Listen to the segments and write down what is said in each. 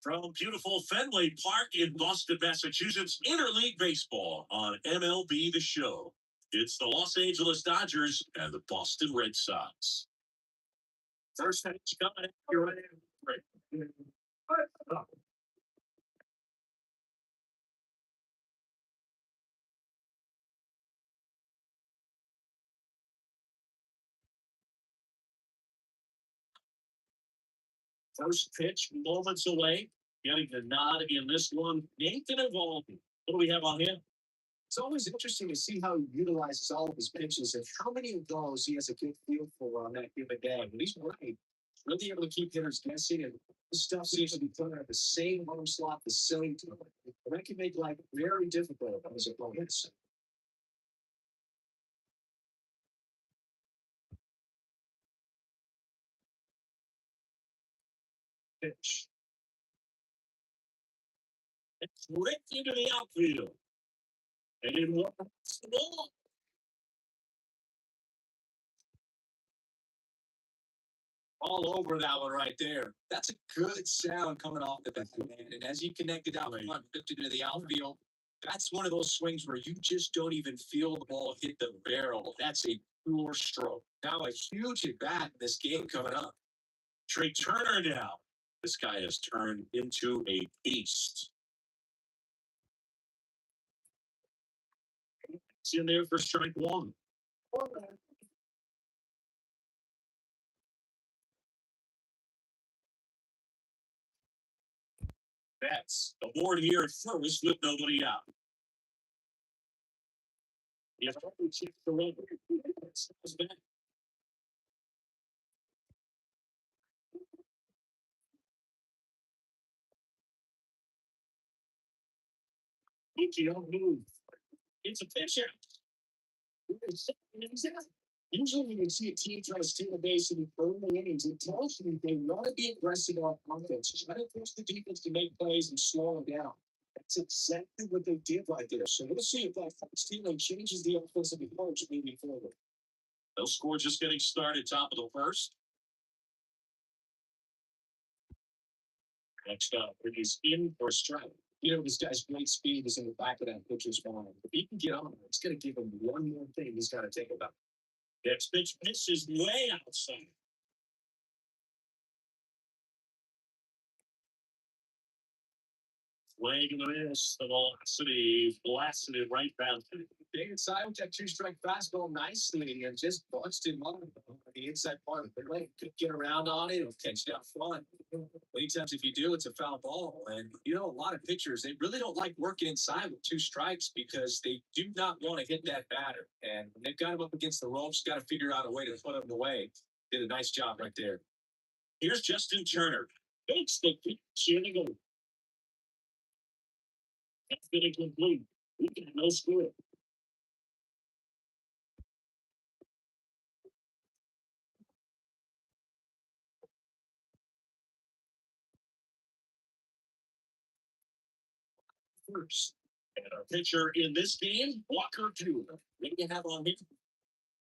From beautiful Fenway Park in Boston, Massachusetts, Interleague Baseball on MLB The Show. It's the Los Angeles Dodgers and the Boston Red Sox. First pitch coming in. You're right. First pitch, moments away. Getting the nod in this one. Nathan Evaldi. What do we have on him? It's always interesting to see how he utilizes all of his pitches and how many of those he has a good feel for on that given day. And he's right. Really able to keep hitters guessing, and this stuff seems to be thrown at the same arm slot, the same time. And that can make life very difficult on his opponents. Pitch. It's ripped into the outfield. And it was the ball. All over that one right there. That's a good sound coming off the bat, man. And as you connected out front, ripped it into the outfield, that's one of those swings where you just don't even feel the ball hit the barrel. That's a pure stroke. Now a huge at bat in this game coming up. Trey Turner now. This guy has turned into a beast. It's in there for strike one. That's the board here at first with nobody out. If I check the run, it's back. Don't move. It's a pitcher. Usually, when you see a team try to steal a base in the early innings, it tells you they want to be aggressive on offense. Try to force the defense to make plays and slow them down. That's exactly what they did right there. So we'll see if that stealing changes the offensive approach moving forward. No score, just getting started, top of the first. Next up, it is in for a strike. You know, this guy's great speed is in the back of that pitcher's mind. If he can get on, it's going to give him one more thing he's got to think about. Next pitch misses way outside. Swing and a miss. The velocity blasted it right down. Big inside with that two-strike fastball nicely and just bunched him on the inside part of the leg. Could get around on it or catch it out front. Many times if you do, it's a foul ball. And, you know, a lot of pitchers, they really don't like working inside with two strikes because they do not want to hit that batter. And when they've got him up against the ropes, got to figure out a way to put him away. Did a nice job right there. Here's Justin Turner. Takes the pitch. Here they go. That's been incomplete. We got no score. First, and our pitcher in this game, Walker 2. What do you have on him?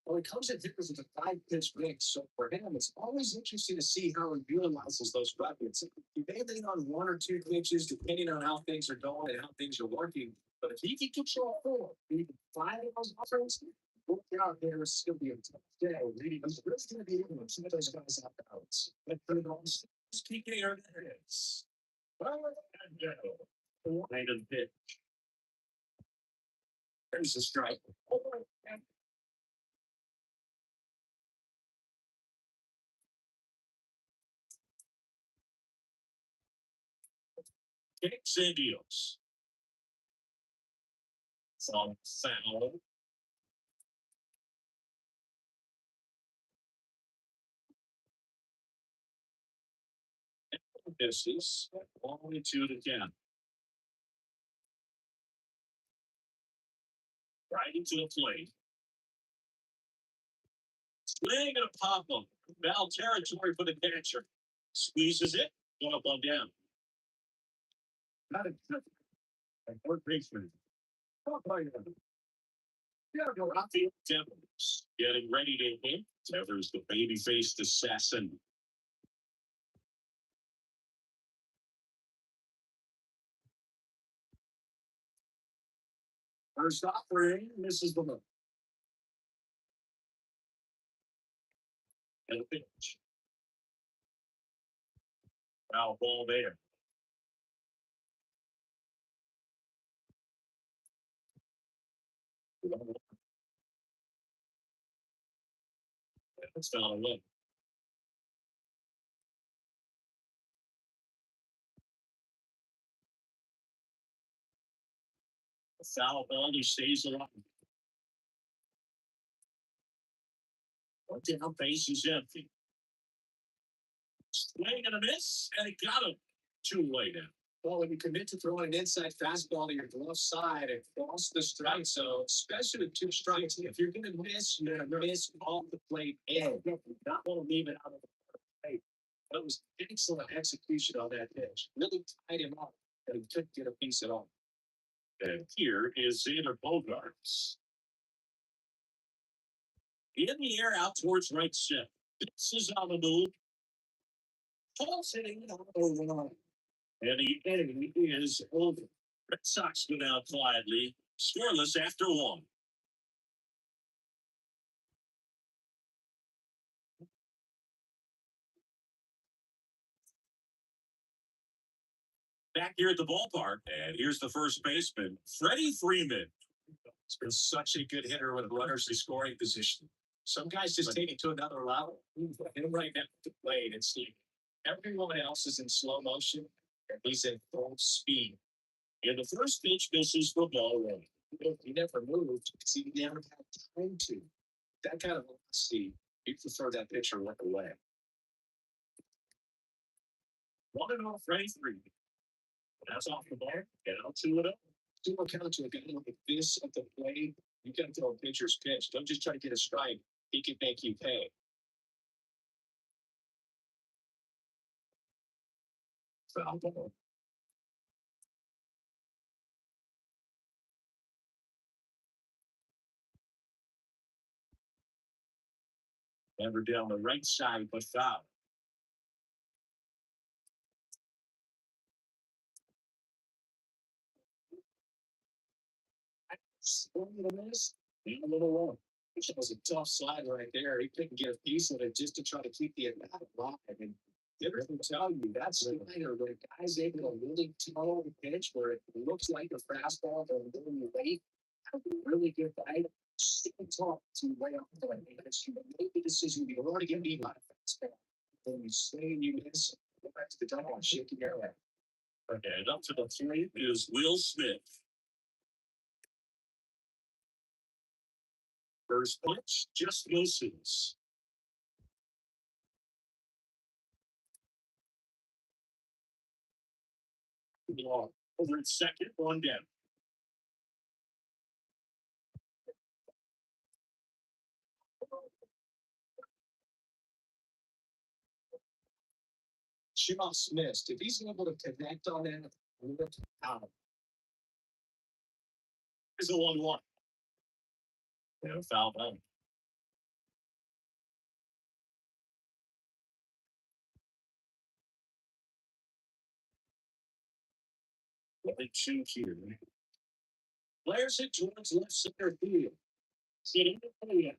Well, he comes at hitters with a 5-pitch mix, so for him, it's always interesting to see how he utilizes those weapons. He may lean on one or two pitches, depending on how things are going and how things are working. But if he can control 4, he can find those offers, work out there, it's going to be a tough day. He's really going to be able to keep those guys out of bounds. But for the most, Just keep getting there. It is. Well, line of pitch. There's the strike. Kicks and deals. From foul. Misses. Only 2 to 10. Right into the plate. Swing and a pop up. Foul territory for the catcher. Squeezes it. Going up on down. not a good third baseman. Rafael Devers getting ready to hit. Devers, the baby-faced assassin. First offering, misses the look. And a pitch. Foul ball there. It's down a look. A foul ball, he stays alive. One down, base is empty. Swing and a miss, and he got him. Two way now. Well, when you commit to throwing an inside fastball to your glove side, it falls the strike. So, especially with two strikes, if you're going to miss, you're going to miss off the plate. And you not want to leave it out of the plate. But it was excellent execution on that pitch. Really tied him up, and he couldn't get a piece at all. And here is Xander Bogaerts. In the air out towards right center. This is on the move. Paul's hitting it over the line. And the inning is over. Red Sox go down quietly, scoreless after one. Back here at the ballpark, and here's the first baseman, Freddie Freeman. He's been such a good hitter with runners in scoring position. Some guys just take it to another level. Him right now at the plate, it's like everyone else is in slow motion, and he's at full speed. And the first pitch misses the ball run. He never moved because he never had time to. That kind of velocity, you prefer that pitcher look away. 1-0 Freddie Freeman. That's off the bar. Get out 2-0. Do look out to a guy like this at the plate. You got to throw a pitcher's pitch. Don't just try to get a strike. He can make you pay. Foul ball. Never down the right side, but foul. Swing and a miss. And a little long. Which was a tough slide right there. He couldn't get a piece of it just to try to keep the at-bat alive. And Dippers will tell you that slider where the guy's able to really toe the pitch where it looks like a fastball but really late. That would be really good bite. Stick and talk to way off the line. You make the decision you already give me my fastball. Then you swing and you miss. Go back to the double and shake your head. Okay, and up to the plate is Will Smith. First pitch just misses. Over at second, one down. Just missed. If he's able to connect on that, look out. Here's a 1-1. And a foul ball. Only two here. Players hit towards left center field. Sitting in the play.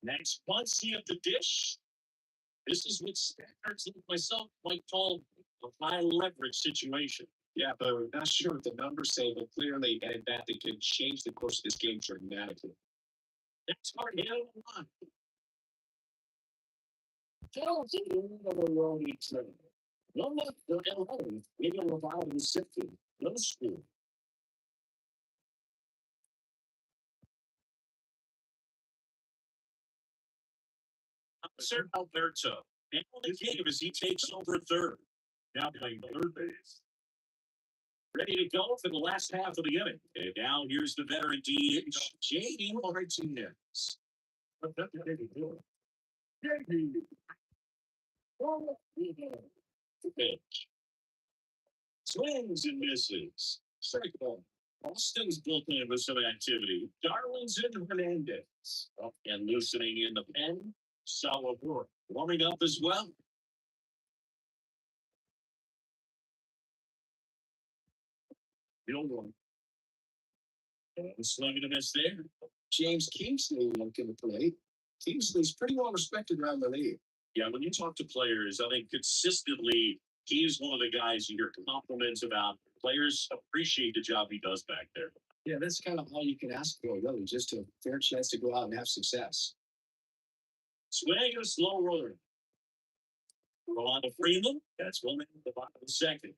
Next one, see up the dish. This is what standards like myself might call a high leverage situation. Yeah, but we're not sure what the numbers say, but clearly at that they could change the course of this game dramatically. That's hard to on. No look, the LA, maybe a revival in Sifty. No school. Sir Alberto. And the game as he takes over third. Now playing third base. Ready to go for the last half of the inning. And now here's the veteran DH, J.D. Martinez. Pitch. Swings and misses. Strike one. Boston's bullpen with some activity. Darwin's and Hernandez. Up and loosening in the pen. Solid work. Warming up as well. Bill one. And swing and a miss there. James Kingsley looking to play. Kingsley's pretty well respected around the league. Yeah, when you talk to players, I think consistently he's one of the guys you hear compliments about. Players appreciate the job he does back there. Yeah, that's kind of all you can ask for, really, just a fair chance to go out and have success. Swing and a slow roller. Rolando Freeman. That's one in the bottom of the second.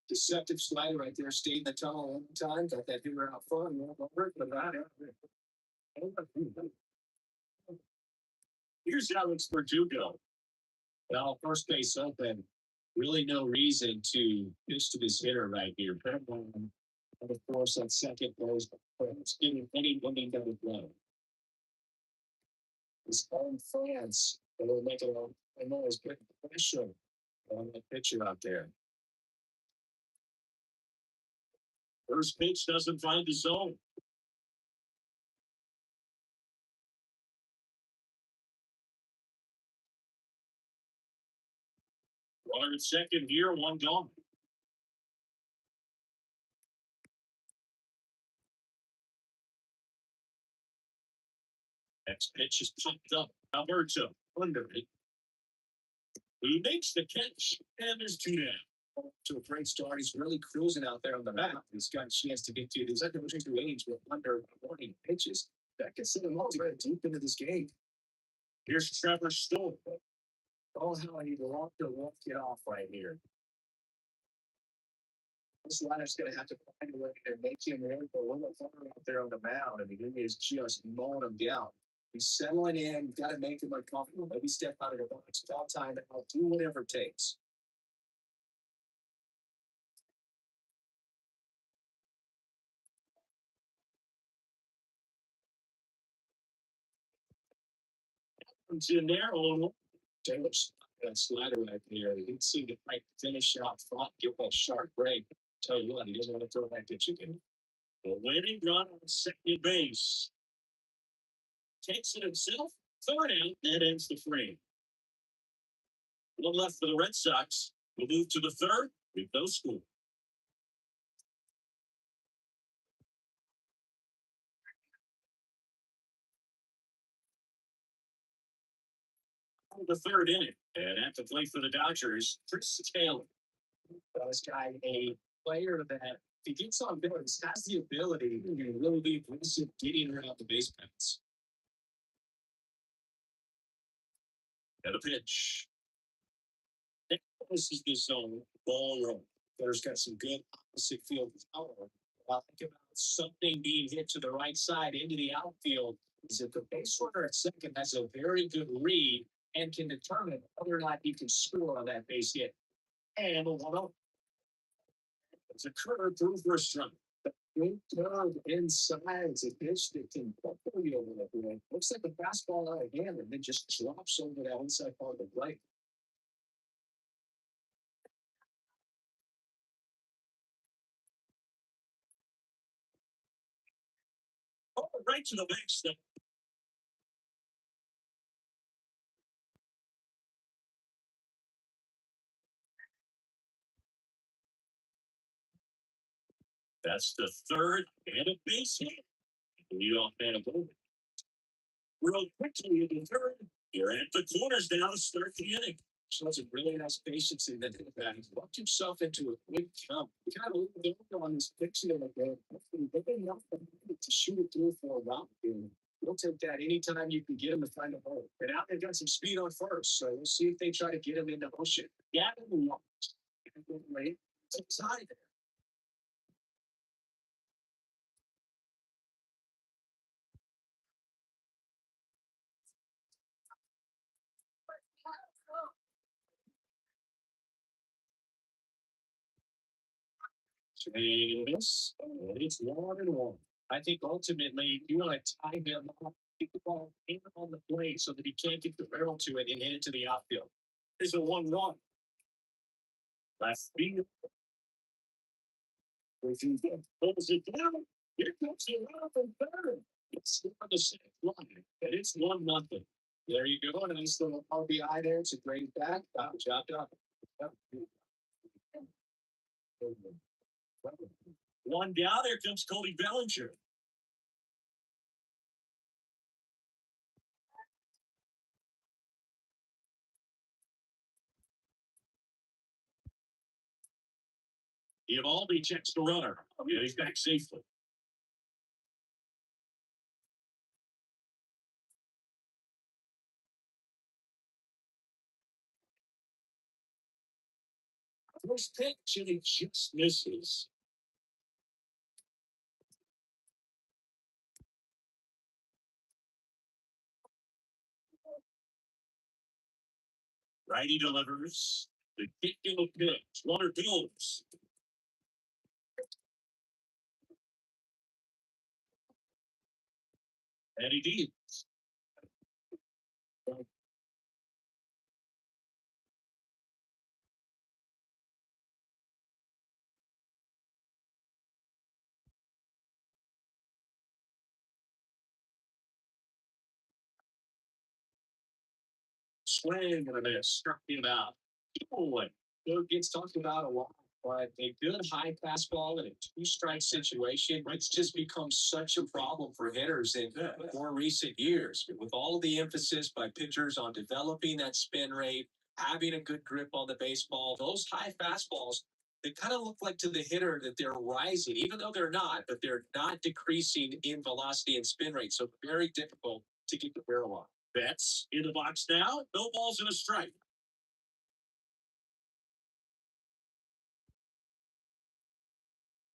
Deceptive slider right there, stayed in the tunnel one time, got that hitter out front, Here's Alex Verdugo. well, first base open. Really no reason to pitch to this hitter right here. And of course, that second goes, it's getting any double play. His own fans, they will make it a noise, put pressure on the pitcher out there. First pitch doesn't find the zone. Runner at second here, one gone. Next pitch is popped up. Alberto under it. He makes the catch, and there's two down. To a great start. He's really cruising out there on the map. He's got a chance to get to these under age with under 40 pitches. That can send him all right deep into this game. Here's Trevor Stoll. Oh, how he won't get off right here. This liner's going to have to find a way to make him in for a little further out there on the mound. I mean, he is just mowing him down. He's settling in. Got to make him uncomfortable. Maybe step out of the box. Foul time out. Do whatever it takes. In there, Taylor's that slider right there. He didn't seem to like finish out front, give that sharp break. Tell you what, he doesn't want to throw that pitch again. the winning run on second base. Takes it himself. Third out. That ends the frame. A little left for the Red Sox. We'll move to the third with no score. The third inning, and at the plate for the Dodgers, Chris Taylor. This guy, a player that if he gets on base, has the ability to really be aggressive getting around the base paths. And a pitch. This is the zone. Ball roll. There's got some good opposite field power. Well, think about something being hit to the right side into the outfield. Is that the base runner at second has a very good read and can determine whether or not he can score on that base hit. And a 1-0. It's a curve through for a strike. Good curve inside. It's a pitch that can pull you over the plate. Looks like a fastball out of hand and then just drops over that inside part of the plate. Oh, right to the backstep. That's the third and a base hit. Leadoff man of over. Real quickly in the third. You're at the corners now to start the inning. Shows a really nice patience in that. He's worked himself into a quick jump. He kind of looked on his picture like that. They've been enough to shoot it through for a round. We'll take that anytime you can get him to find a hole. And out they've got some speed on first, so we'll see if they try to get him into motion. Yeah, late. It's high there. It's 1-1. I think ultimately you want to tie him up Keep the ball in on the plate so that he can't get the barrel to it and hit it to the outfield. There's a 1-1. Left field. If you pulls it down, here comes the run from third. It's on the sixth line, and it's 1-0. There you go. A nice little RBI there. It's a great back. Job done. One down. There comes Cody Bellinger. Evaldi checks the runner. Yeah, he's back safely. First pitch, and he just misses. Righty delivers. The kick in the pitch. Runner goes. And he did. Swing and a miss. Struck him out. Boy, it gets talked about a lot, but a good high fastball in a two-strike situation, it's just become such a problem for hitters in more recent years. With all of the emphasis by pitchers on developing that spin rate, having a good grip on the baseball, those high fastballs, they kind of look like to the hitter that they're rising, even though they're not, but they're not decreasing in velocity and spin rate. So very difficult to keep the barrel on. Betts in the box now. No balls and a strike.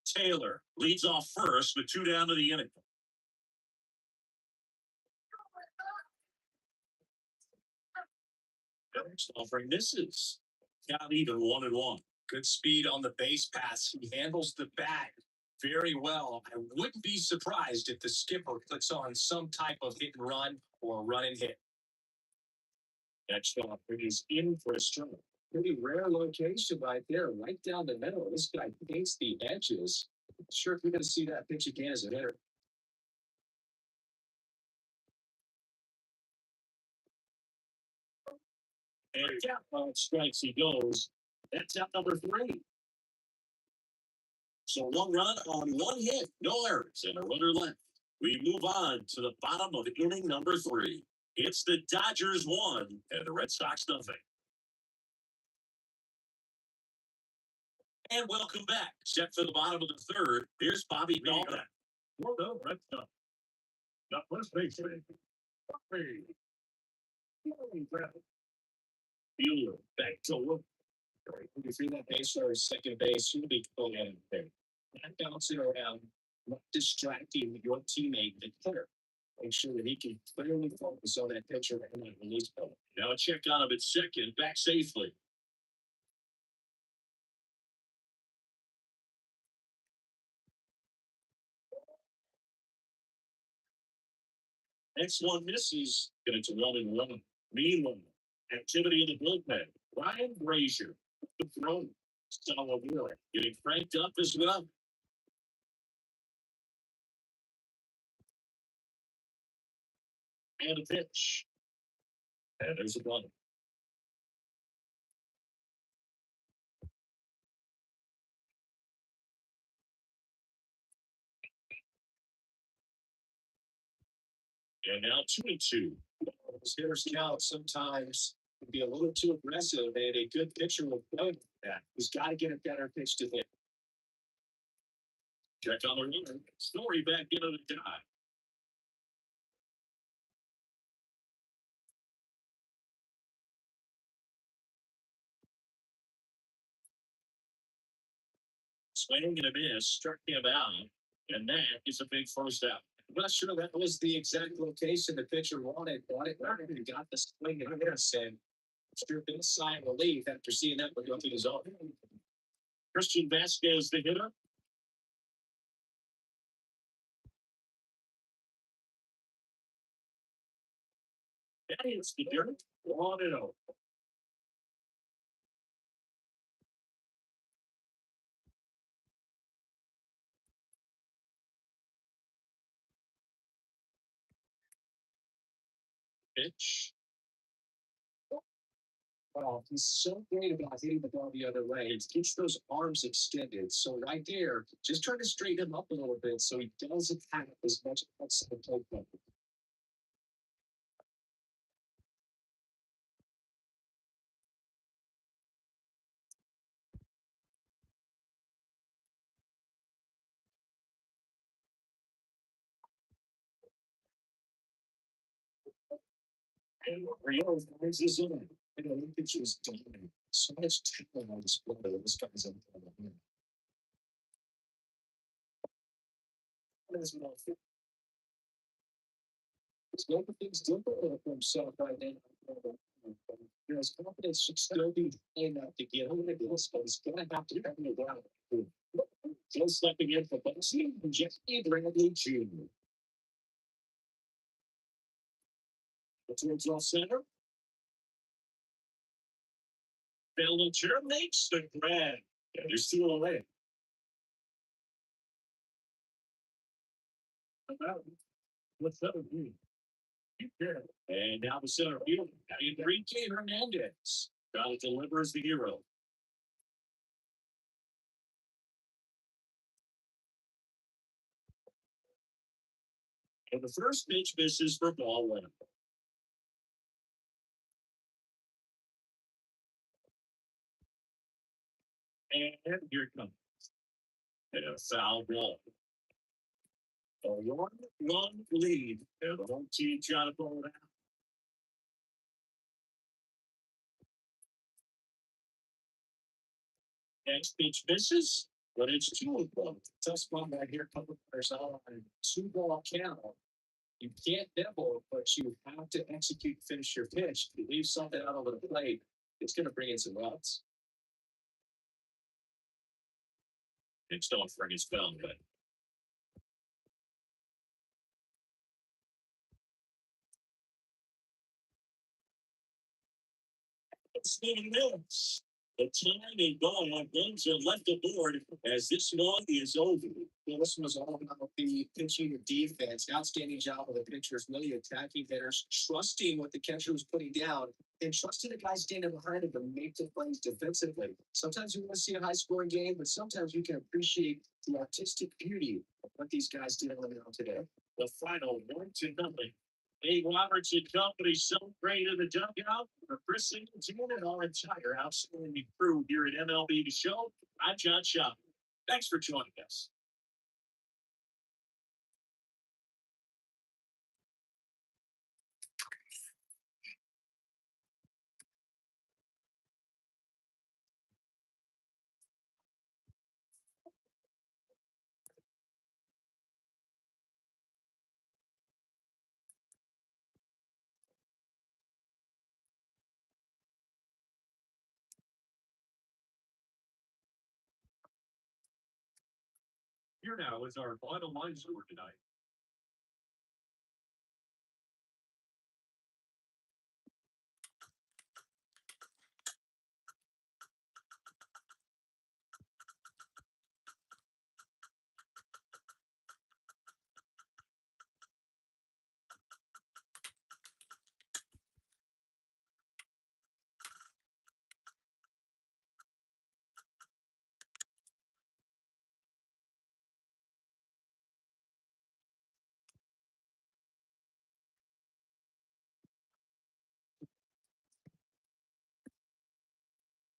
Taylor leads off first with 2 down to the inning. Next offering misses. Not even 1-1. Good speed on the base pass. He handles the bat very well. I wouldn't be surprised if the skipper clicks on some type of hit and run or run and hit. Next off is in for a strike. Pretty rare location right there, right down the middle. This guy paints the edges. Not sure if you're going to see that pitch again as a hitter. And on strikes he goes. That's out number 3. So 1 run on 1 hit, no errors, and a runner left. We move on to the bottom of inning number 3. It's the Dodgers 1 and the Red Sox nothing. And welcome back. Set for the bottom of the 3rd. Here's Bobby Dalton. Well done, Red Sox. Not first base. Fielder back to work. If you see that base or second base, you'll be going at it there. Not bouncing around, not distracting your teammate, the hitter. Make sure that he can clearly focus on that pitcher and that release ball. Now a check on him at second, back safely. Next one misses. Get it to 1-1. Meanwhile, activity in the bullpen. Ryan Brazier, the throw. Salvador getting cranked up as well. And a pitch. And there's a run. And now 2-2. Those hitters count sometimes can be a little too aggressive, and a good pitcher will play that. He's got to get a better pitch to hit. Check on the runner. Story back into the die. Swing and a miss, struck him out, and that is a big first out. I'm not sure that was the exact location the pitcher wanted. He got the swing and a miss, and sure been a sigh of relief after seeing that one go through the zone. Christian Vasquez, the hitter. That is the dirt. 1-0. Pitch. Well, he's so great about hitting the ball the other way. He keeps those arms extended. So right there, just trying to straighten him up a little bit so he doesn't have as much outside play. And Rio finds his own. And the pitch was dominant. So much talent on display. This guy's up there. He's making things difficult for himself right now. His confidence should still be high enough to get over this, but he's going to have to bring it down. Just stepping in for Bugsy, Jackie Bradley Jr. Towards left center. Bellinger makes the grab. They're still away. What's up with you? And now the center field, Enrique Hernandez. Got to deliver as the hero. And the first pitch misses for ball one. And here it comes. And a foul ball. A 1-1 lead. And the home team trying to pull it out. Next pitch misses, but it's 2-1. Tough spot right here. Couple players out on 2-ball count. You can't double, but you have to execute, finish your pitch. If you leave something out over the plate, it's going to bring in some runs. It's don't bring his bell, but it's 7 minutes. The time and ball on guns are left aboard as this one is over. Well, this was all about the pitching defense. Outstanding job of the pitchers, really attacking hitters, trusting what the catcher was putting down, and trusting the guy standing behind him to make the plays defensively. Sometimes you want to see a high scoring game, but sometimes you can appreciate the artistic beauty of what these guys did on the mound today. The final 1-0. Dave Roberts and company celebrated the dugout for Chris Singleton and our entire outstanding crew here at MLB The Show. I'm John Shop. Thanks for joining us. Here now is our final line score tonight.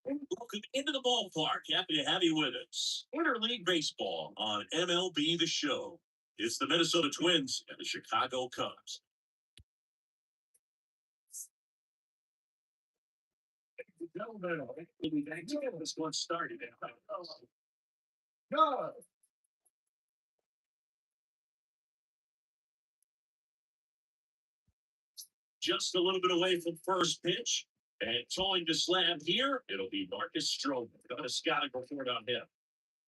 Welcome into the ballpark. Happy to have you with us. Interleague Baseball on MLB The Show. It's the Minnesota Twins and the Chicago Cubs. We'll be back to get this one started. No. Just a little bit away from first pitch. And towing the slab here, it'll be Marcus Stroman. Got a scouting report on him.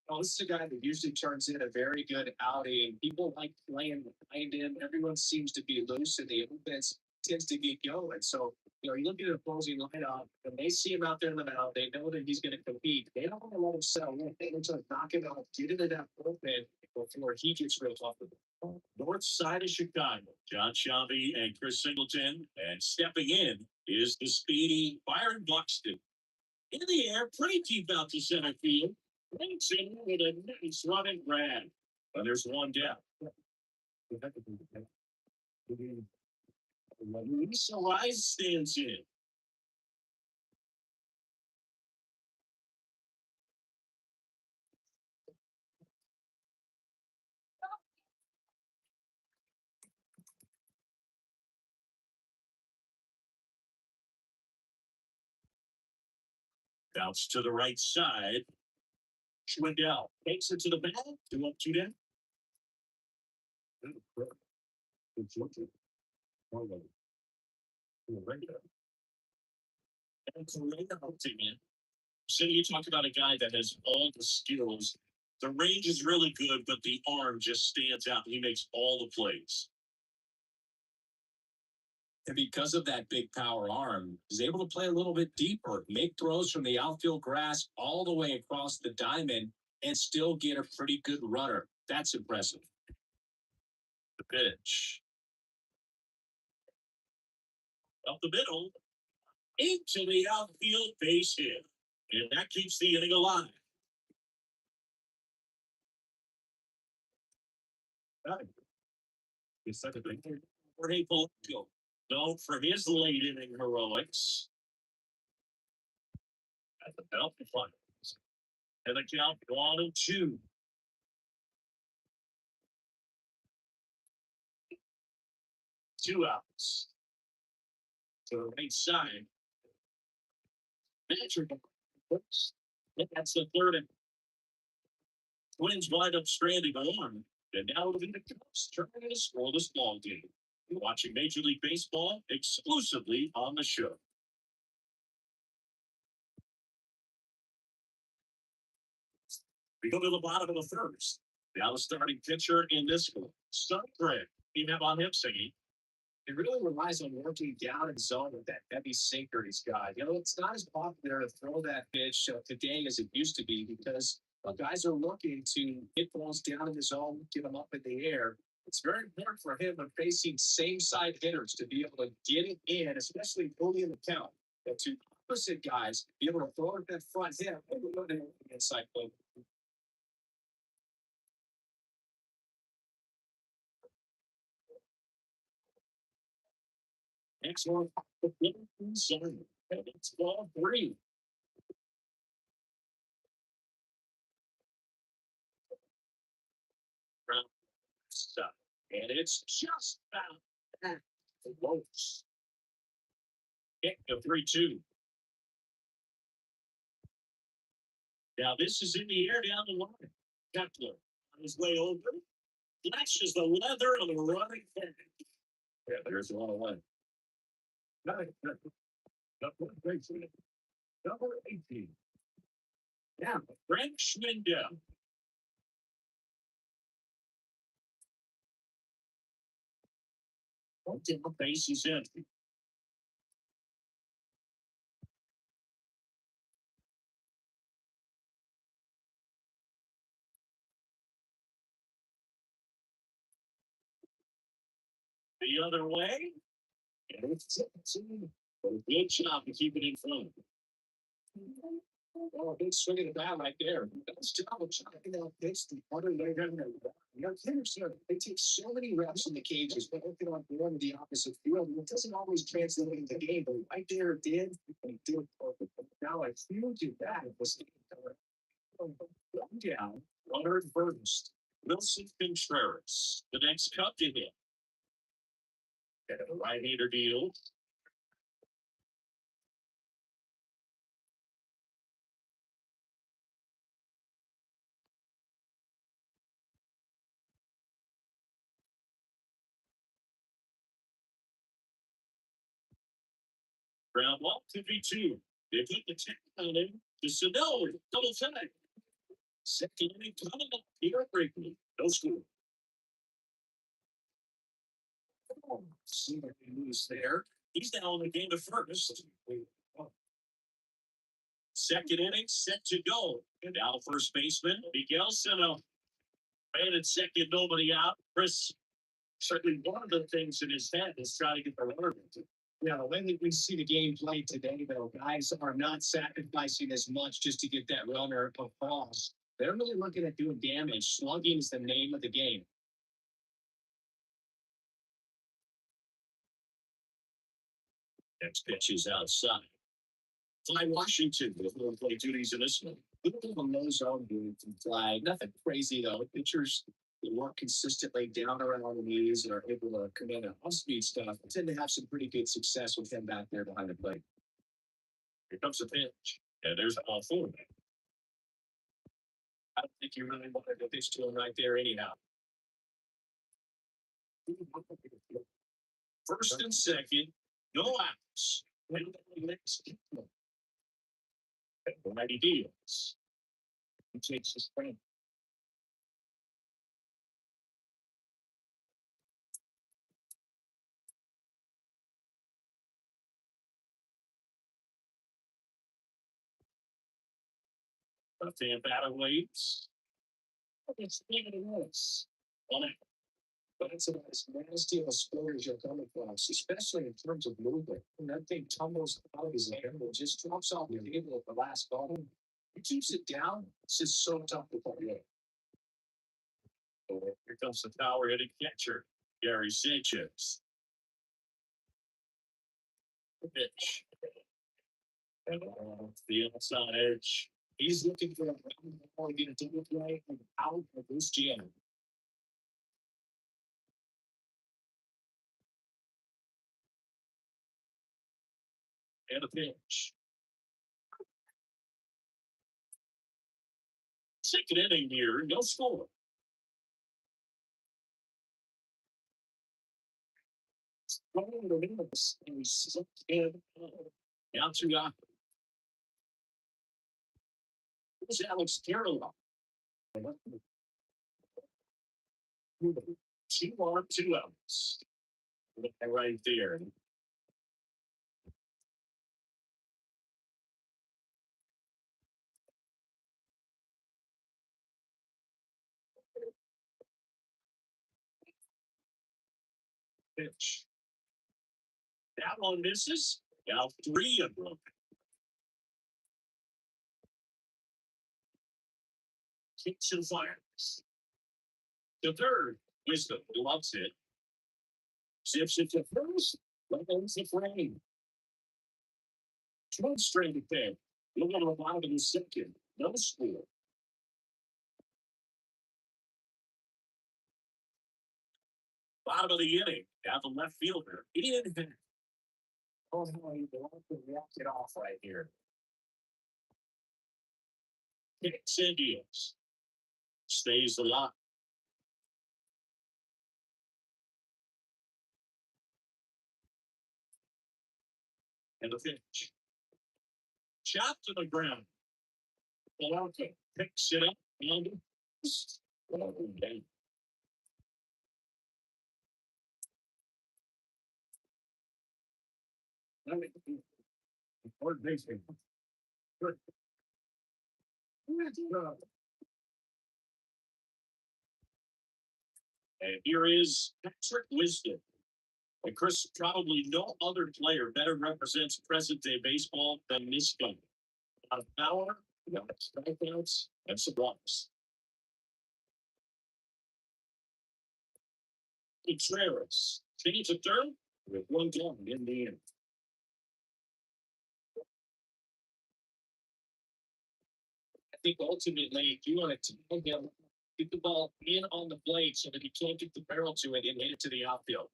Well, this is a guy that usually turns in a very good outing. People like playing behind him. Everyone seems to be loose in the offense. tends to get going. So, you look at an opposing lineup, and they see him out there in the mound. They know that he's going to compete. They don't want to let him settle in. They want to knock him out, get into that bullpen before he gets real off the ball. North side of Chicago, John Shelby and Chris Singleton. And stepping in is the speedy Byron Buxton. In the air, pretty deep out to center field. Links in with a nice running grab. But there's one down. Lisa Rise stands in. Bounce to the right side. Schwindel takes it to the bag. 2 up, 2 down. So you talk about a guy that has all the skills. The range is really good, but the arm just stands out. He makes all the plays. And because of that big power arm, he's able to play a little bit deeper, make throws from the outfield grass all the way across the diamond, and still get a pretty good runner. That's impressive. The pitch. Up the middle. Into the outfield base hit. And that keeps the inning alive. Jorge Polanco, known for his late inning heroics. At the belt finals. And the count 1-2. Two outs. To the right side. Patrick. That's the third. And Twins wind up stranding on. And now it'll be the Cubs trying to score this ball game. You're watching Major League Baseball exclusively on the show. We go to the bottom of the first. Now the starting pitcher in this one, Sundgren. You have on him singing. It really relies on working down in zone with that heavy sinker he's got. It's not as popular to throw that pitch today as it used to be because guys are looking to hit balls down in the zone, get them up in the air. It's very important for him when facing same side hitters to be able to get it in, especially early in the count. The two opposite guys be able to throw it that front hip and go to the inside plate. Next one, and it's ball 3. Stuff. And it's just about that close. Kick to 3-2. Now this is in the air down the line. Kepler on his way over. Flashes the leather on the running back. Yeah, there's 1-1. Number 18. Now, Frank Schwindel. The base is empty. The other way. And it's a good job to keep it in front. Oh, big swing of the bat right there. That's job of chopping out pitch the other way. Hitters, they take so many reps in the cages, but working on going to the opposite field. It doesn't always translate into the game, but right there it did. And it did perfect. Now a huge bat was down. Runner at first. Wilson Contreras. The next cup to hit. And a right-hander deal. Ground ball, 2-2. They put the 10 on him. To Sano, double tag. Second inning coming up. Peter Brinkley. No score. See what he moves there. He's now in the game to first. Second inning set to go. And now first baseman Miguel Sano. Man at second, nobody out. Chris, certainly one of the things in his head is trying to get the runner. Yeah, the way that we see the game played today, though, guys are not sacrificing as much just to get that runner across. They're really looking at doing damage. Slugging is the name of the game. Next pitch is outside. Fly Washington with little play duties in this one. Little on those on from flag. Nothing crazy though. Pitchers that work consistently down around the knees and are able to command a off-speed stuff tend to have some pretty good success with him back there behind the plate. Here comes the pitch. And there's a ball forward. I don't think you really wanted to pitch to him right there anyhow. First and second, no outs. Righty deals. He takes the spring. Left-hand batter waits. It's this. On it. But it's about as nasty of a sport as you're coming across, especially in terms of movement. When that thing tumbles out of his hand and just drops off the table at the last bottom, he keeps it down. It's just so tough to play with. Oh, here comes the power hitting catcher, Gary Sanchez. Pitch. And the outside edge. He's looking for a ball to get a double play and out of this jam. And a pitch. Second inning here, no score. Down to Here's Alex Carroll. 2-1, 2 outs. Right there. Pitch. That one misses. Now 3 of them. Kicks and fires. The third, Wisdom loves it. Zips it to first. Level's the frame. 12 straight at there. Look at the bottom in the second. No score. Bottom of the inning. Down the left fielder. He didn't hit. Oh, no, he walked it off right here. Kicks and deals. Stays alive. And the pitch. Shot to the ground. Palauka picks it up and third baseman. Good. And here is Patrick Wisdom. And Chris, probably no other player better represents present day baseball than this guy. A lot of power, strikeouts, and some walks. Contreras change of turn with 1 down in the end. I think ultimately you want to get the ball in on the blade so that he can't get the barrel to it and hit it to the outfield.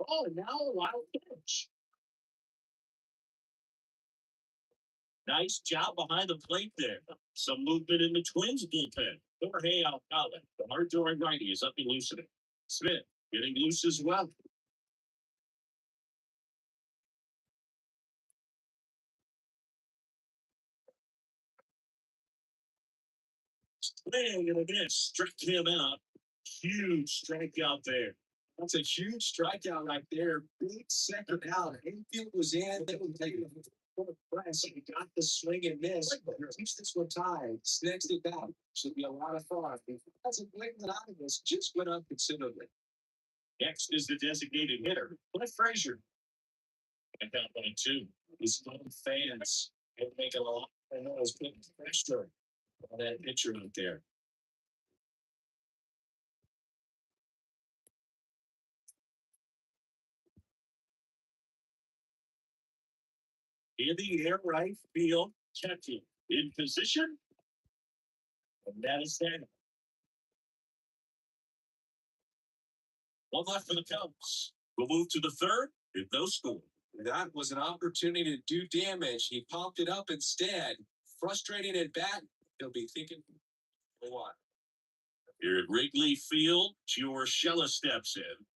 Oh, now a wild pitch. Nice job behind the plate there. Some movement in the Twins bullpen. Jorge Alcala, the hard-throwing righty, is up elusive. Smith getting loose as well. Swing and again, struck him out. Huge strikeout there. That's a huge strikeout right there. Big second out. Infield was in. They would take it press. He got the swing and miss. Keeps this one tied. Snakes it down. Should be a lot of fun. If that's a blatant out of this, just went up considerably. Next is the designated hitter, Cliff Frazier. And that one too. His own fans will make a lot of noise, putting pressure on that pitcher out there. In the air, right field, catching in position, and that is that. One left for the Cubs. We'll move to the third with no score. That was an opportunity to do damage. He popped it up instead. Frustrating at bat. He'll be thinking, what? Here at Wrigley Field, Urshela steps in.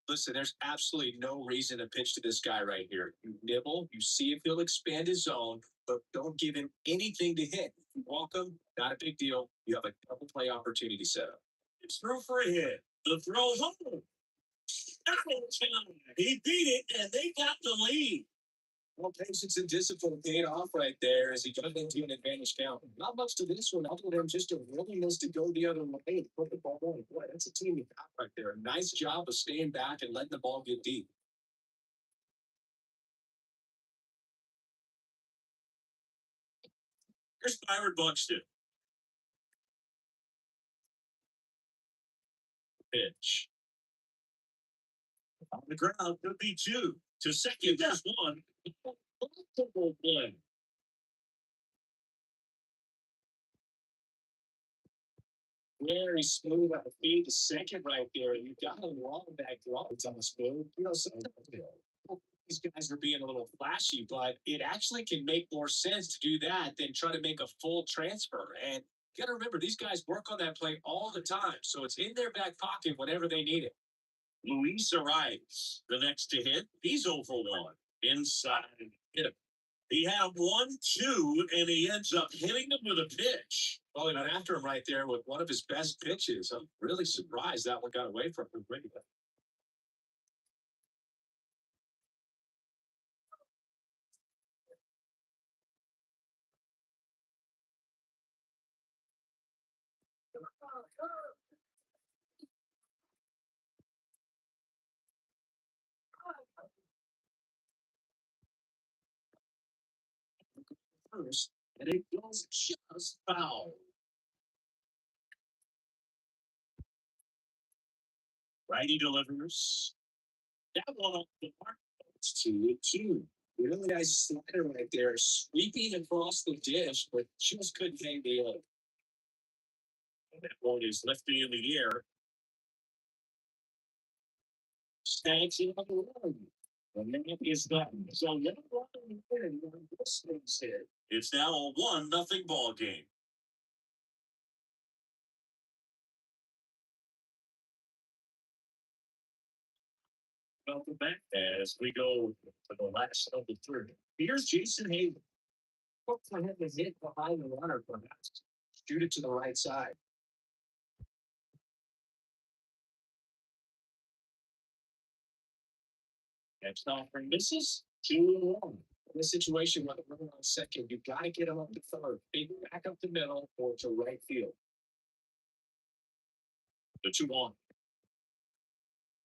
Listen, there's absolutely no reason to pitch to this guy right here. You nibble, you see if he'll expand his zone, but don't give him anything to hit. If you walk him, not a big deal. You have a double play opportunity set up. It's through for a hit. The throw home. He beat it, and they got the lead. Well, patience and discipline paid off right there as he got into an advantage count. Not much to this one, other than just a willingness to go the other way and put the ball on. Boy, that's a team you got right there. Nice job of staying back and letting the ball get deep. Here's Byron Buxton. Pitch. On the ground, could be two. To second, there's one. Multiple play. Very smooth on the feed to second right there. You got him wrong back draw. It's on the smooth. You know, sometimes these guys are being a little flashy, but it actually can make more sense to do that than try to make a full transfer. And you got to remember, these guys work on that play all the time, so it's in their back pocket whenever they need it. Luis Arias, the next to hit. He's 0 for 1. Inside. Hit him. He had 1-2, and he ends up hitting him with a pitch. Oh, and after him right there with one of his best pitches. I'm really surprised that one got away from him. First, and it goes just foul. Righty delivers. That one off the mark. It's 2-2. Really nice slider right there, sweeping across the dish, but just couldn't hang the other. That one is lifted in the air. Snags it on the run. And that is done. So now this thing's hit. It's now a 1-0 ball game. Welcome back as we go to the last of the third. Here's Jason Hayden. Look for him to hit behind the runner, perhaps. Shoot it to the right side. Next offering misses. 2-1. In this situation, with a runner on second, you've got to get him up to third. Maybe back up the middle or to right field. The 2-1.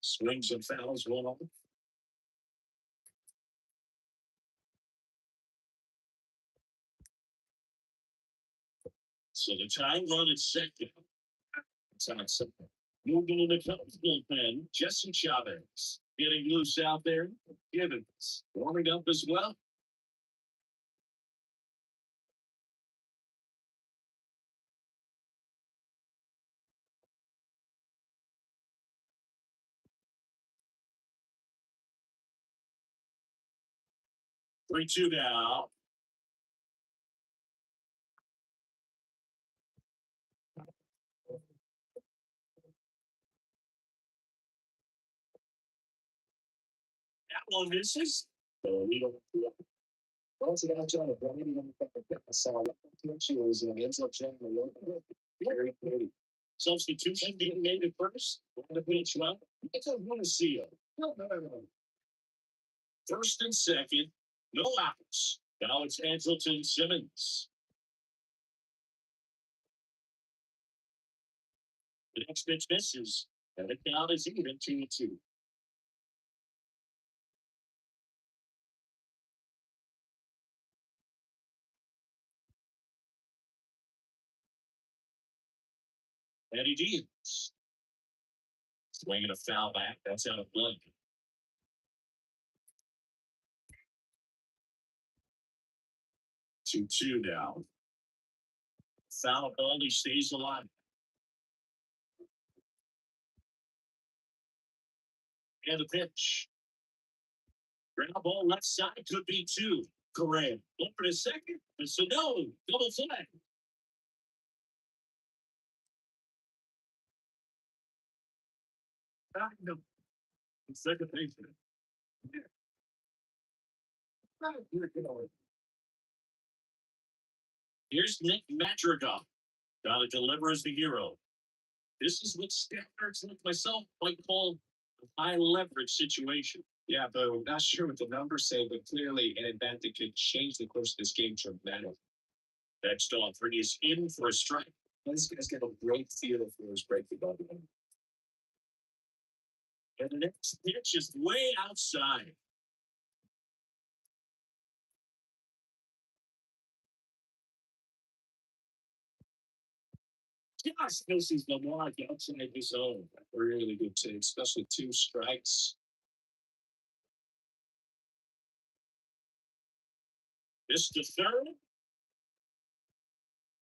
Swings and fouls one off. So the tying run at second. It's on second. Moving in the Cubs bullpen, Jesse Chavez getting loose out there. Gibbons warming up as well. Three two now. That one misses. Once again, John, Brady, I saw she was ends up showing the very pretty. Substitution being made at first. On the pitch well. It's a Monacio. No. First and second. No outs. Now it's Anselton Simmons. The next pitch misses. And the count is even 2-2. Eddie Diaz. Swinging a foul back. That's out of play. 2-2 now. Foul ball. He stays alive. And the pitch. Ground ball left side could be two. Correct. Look for a second. So no. Double flag. No. Second baseman. Here's Nick Madrigal. Gotta deliver as the hero. This is what standards like myself might call a high leverage situation. Yeah, but I'm not sure what the numbers say, but clearly an event that could change the course of this game dramatically. Next off, is in for a strike. This guy's got a great feel for his breaking ball. And the next pitch is way outside. Gosh, this is the mark outside his own. Really good take, especially two strikes. This to third.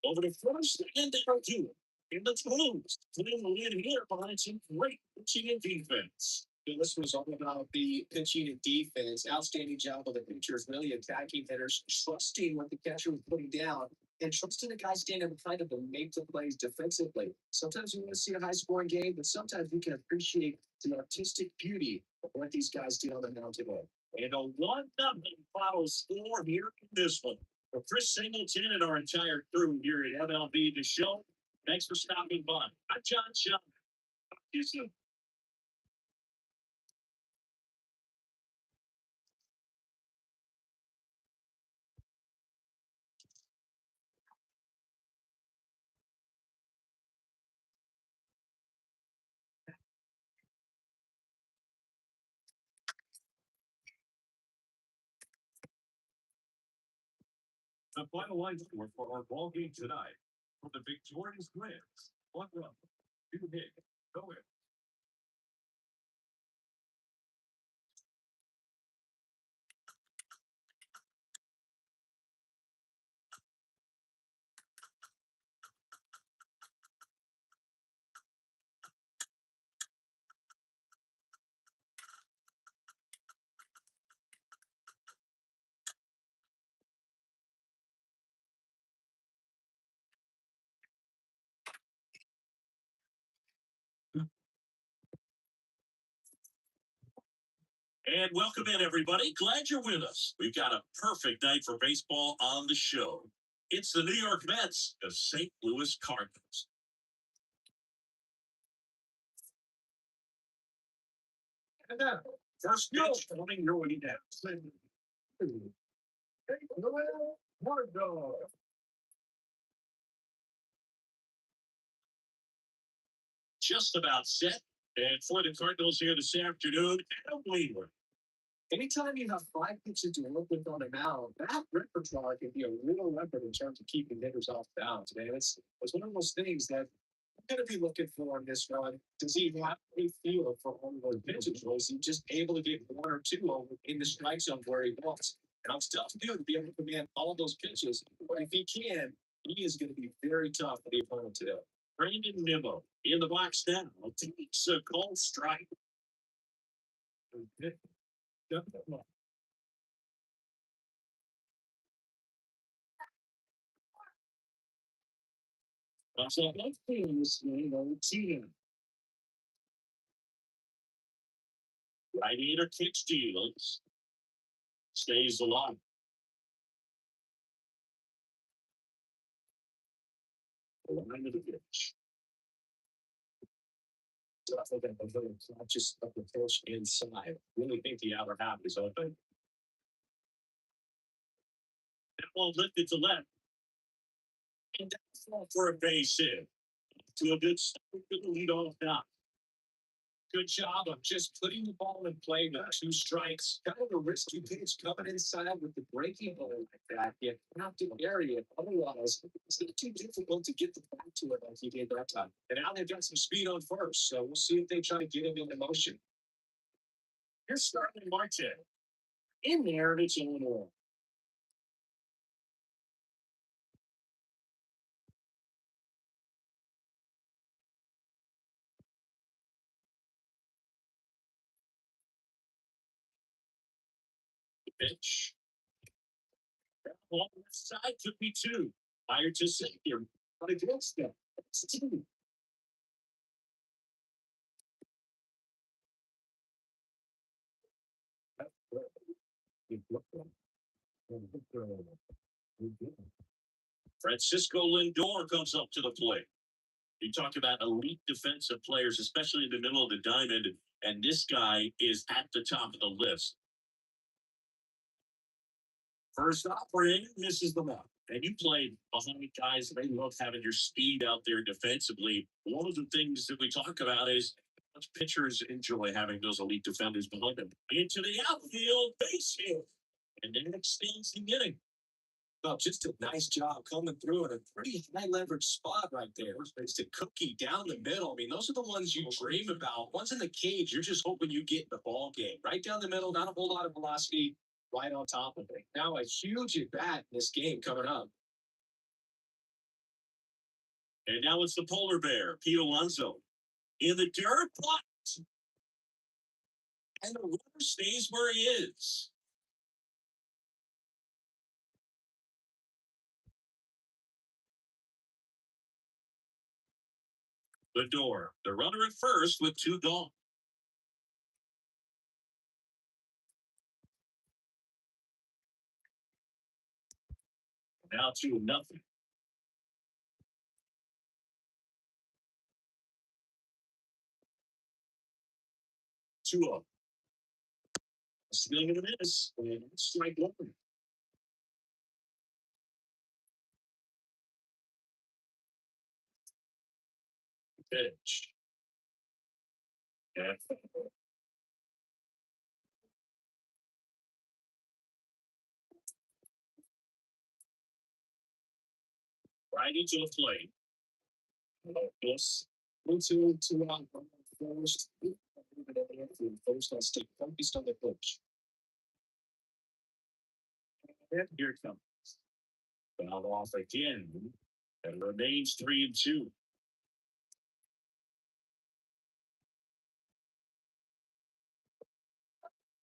Over to first and down two. In the close. Putting the lead here behind some great pitching and defense. This was all about the pitching and defense. Outstanding job of the pitchers, really attacking hitters, trusting what the catcher was putting down, and trusting the guy standing behind him to make the plays defensively. Sometimes we want to see a high scoring game, but sometimes we can appreciate the artistic beauty of what these guys did on the mound today. And a 1-0 final score here in this one. For Chris Singleton and our entire crew here at MLB The Show, thanks for stopping by. I'm John Shelton. Talk to you soon. The final line score for our ball game tonight for the victorious Reds. 1 run. 2 hit. Go in. And welcome in, everybody. Glad you're with us. We've got a perfect night for baseball on the show. It's the New York Mets, the St. Louis Cardinals. And now, first pitch coming your way down. Just about set. And for the Cardinals here this afternoon, Adam Wainwright. Anytime you have 5 pitches to work with on a mound, that repertoire can be a real weapon in terms of keeping hitters off balance, man. It's one of those things that I'm going to be looking for in this run. Does he have a feel for all of those pitches, or is he just able to get 1 or 2 over in the strike zone where he wants? And I'm still to do to be able to command all of those pitches. But if he can, he is going to be very tough for the opponent today. Brandon Nimmo in the box now. Takes a cold strike. That's all I'm feeling this game on the team. Right-hander kick steals. Stays alive. The line of the pitch. So I think I'm a little conscious of the pitch inside. Really think the outer half is open. That ball lifted to left. And that's all for a base hit. To a good start to the leadoff now. Good job of just putting the ball in play with 2 strikes. Kind of a risky pitch coming inside with the breaking ball like that. You have to bury it. Otherwise, it's not too difficult to get the back to it like he did that time. And now they've got some speed on first, so we'll see if they try to get him into motion. Here's Starling Marte. In there, and it's 1-1. Pitch. Ball left side could be 2. Fire to second. But against them, it's 2. Francisco Lindor comes up to the plate. You talk about elite defensive players, especially in the middle of the diamond, and this guy is at the top of the list. First offering misses the mark. And you played behind guys, they love having your speed out there defensively. One of the things that we talk about is much pitchers enjoy having those elite defenders behind them. Into the outfield, base hit. And then extends the inning. Well, just a nice job coming through in a pretty high leverage spot right there. It's a cookie down the middle. I mean, those are the ones you dream about. Ones in the cage, you're just hoping you get in the ball game. Right down the middle, not a whole lot of velocity, right on top of it. Now a huge at bat in this game coming up. And now it's the polar bear, Pete Alonso. In the dirt plot. And the runner stays where he is. Lindor, the runner at first with 2 gone. Now 2-0. 2-0. Swing and a miss. And strike 1. Pitch. Yeah. Right into the plate. Yes. 2-2 on first. First, I'll stay focused on the pitch. And here it comes. Fouled off again. And remains 3-2.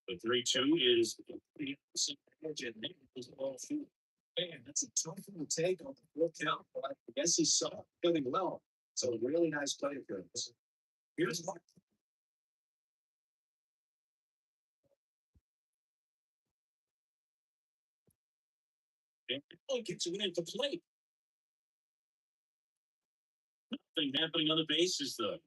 The 3-2 is Man, that's a tough one to take on the full count, but I guess he saw it really well. So really nice play for us. Here's one. And gets it into play. Nothing happening on the bases, though.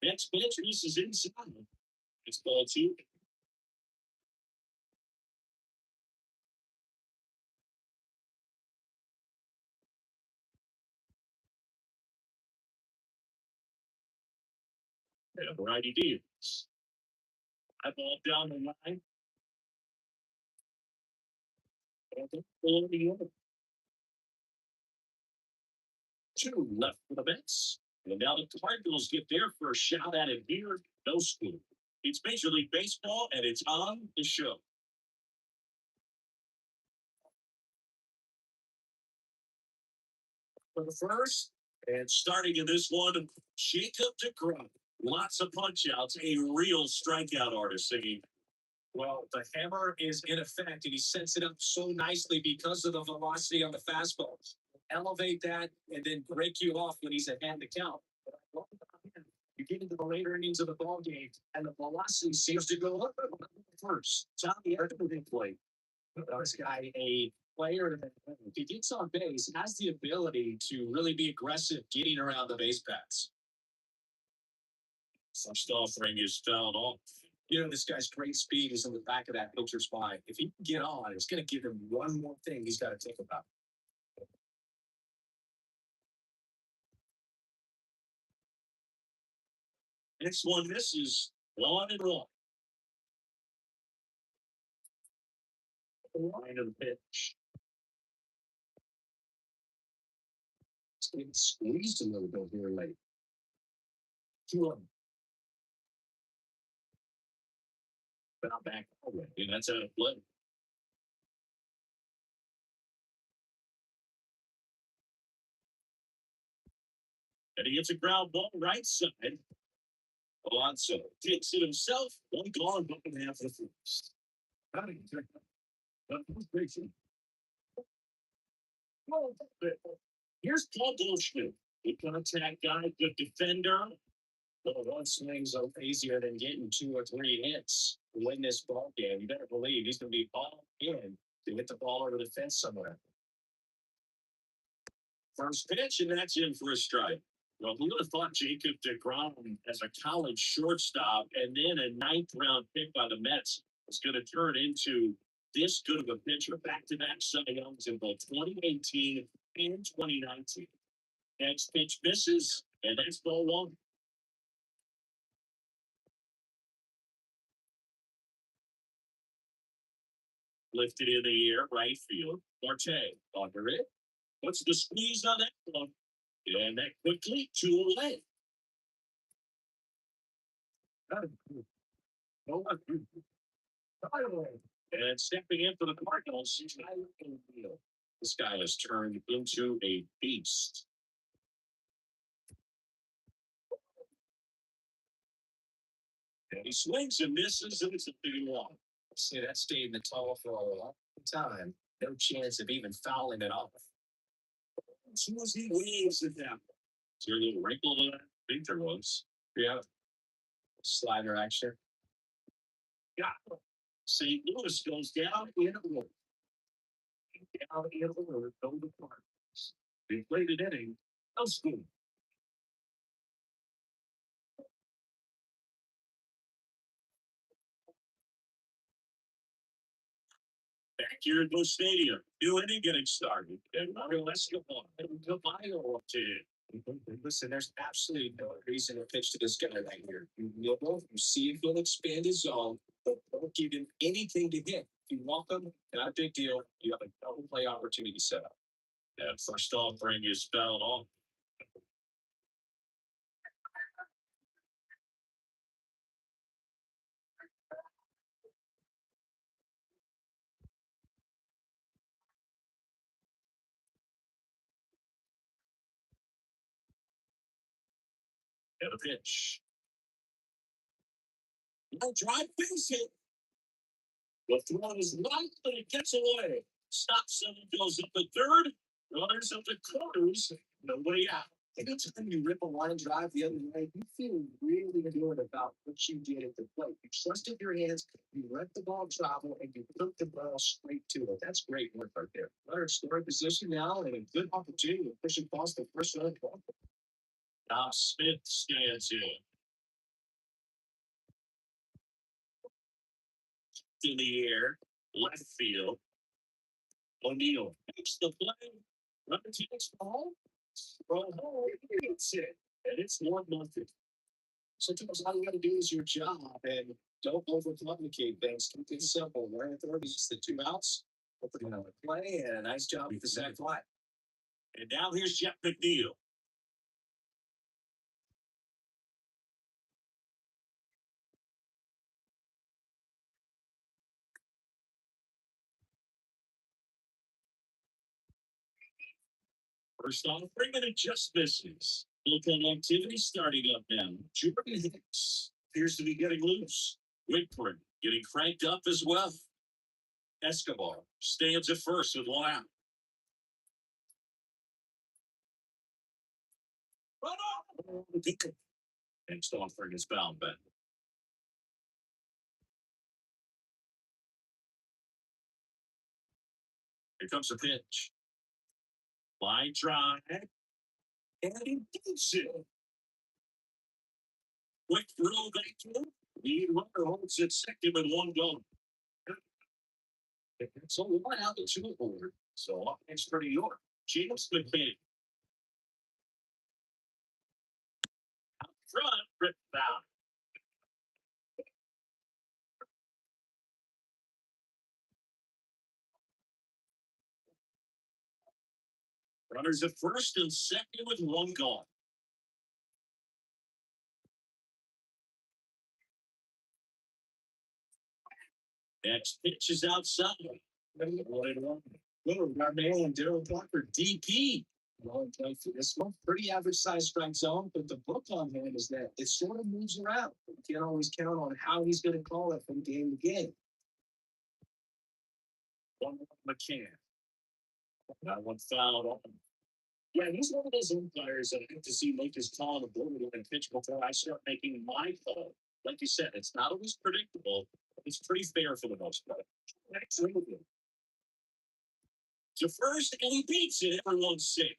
Next pitch, this is inside. It's ball 2. And a righty deals. I ball down the line. And the other. 2 left for the Mets. And now the Cardinals get their first shot at it here. No scoop. It's Major League Baseball, and it's on the show. For the first, and starting in this one, Jacob DeGrom. Lots of punch outs, a real strikeout artist singing. Well, the hammer is in effect, and he sets it up so nicely because of the velocity on the fastballs. elevate that and then break you off when he's ahead the count. You get into the later innings of the ball game, and the velocity seems to go up first. Tommy Edmonton play. This guy, a player that, if he gets on base, has the ability to really be aggressive getting around the base paths. First offering is fouled off. You know, this guy's great speed is in the back of that pitcher's mind. If he can get on, it's going to give him one more thing he's got to think about. Next one misses. 1-1. Line of the pitch. It's getting squeezed a little bit here late. 2-1. But I'm back already. And that's a flip. And he hits a ground ball right side. Alonso takes it himself. One gone, bottom half of the first. Here's Paul Goldschmidt. Good contact guy, good defender. Well, one swing's easier than getting 2 or 3 hits to win this ball game. You better believe he's going to be all in to hit the ball over the fence somewhere. First pitch, and that's in for a strike. Well, who would have thought Jacob deGrom as a college shortstop and then a 9th-round pick by the Mets was going to turn into this good of a pitcher, back-to-back Cy Youngs in both 2018 and 2019. Next pitch misses, and that's ball 1. Lifted in the air, right field. Marte under it. What's the squeeze on that one? And that quickly 2 away. And stepping in for the Cardinals, this guy has turned into a beast. And he swings and misses, and it's a big one. See, that stayed in the tall for a long time. No chance of even fouling it off. As soon as he waves it down. Is there a little wrinkle in that? I think there was. Yeah. Slider action. Yeah. St. Louis goes down in order. Down in order, go to park. They played an inning. No school. Back here at Busch Stadium, new inning getting started. And Mario Escobar and Caballo up to it. Listen, there's absolutely no reason to pitch to this guy right here. You nibble, you see if he'll expand his zone, but don't give him anything to hit. If you want him, not a big deal. You have a double play opportunity set up. That first offering is fouled off. And a pitch. No drive base hit. The throw is light, but it gets away. Stops and goes up the third. Runners up the corners. No way out. Anytime you rip a line drive the other way, you feel really good about what you did at the plate. You trusted your hands, you let the ball travel, and you put the ball straight to it. That's great work right there. Runner scoring position now, and a good opportunity to push across the first run. Tom Smith stands in the air, left field. O'Neill makes the play. Runner takes the ball. Well, it's it. And it's 1-0. Sometimes all you got to do is your job and don't overcomplicate things. Keep it simple. Running third is just the 2 outs. Hopefully, another play and a nice job with the sack fly. And now here's Jeff McNeil. First off, bringing it just misses. Local activity starting up now. Jordan Hicks appears to be getting loose. Whitford getting cranked up as well. Escobar stands at first with 1 out. Run on! And Stauffer is bound back. Here comes a pitch. Line drive. And he beats it. Quick throw back to him. Lead runner holds it second with one gone. So one out the two board. So up next for New York. James McCann. Out front, Rick Bound. Runners at first and second with one gone. Next pitch is outside. Our man, Darryl Plucker, DP. Well, it's a pretty average size strike zone, but the book on him is that it sort of moves around. You can't always count on how he's going to call it from game to game. One McCann. That one fouled on. Yeah, he's one of those umpires that I have to see make his call on the board and pitch before I start making my call. Like you said, it's not always predictable. It's pretty fair for the most part. Next to first, and he beats it. Everyone's safe.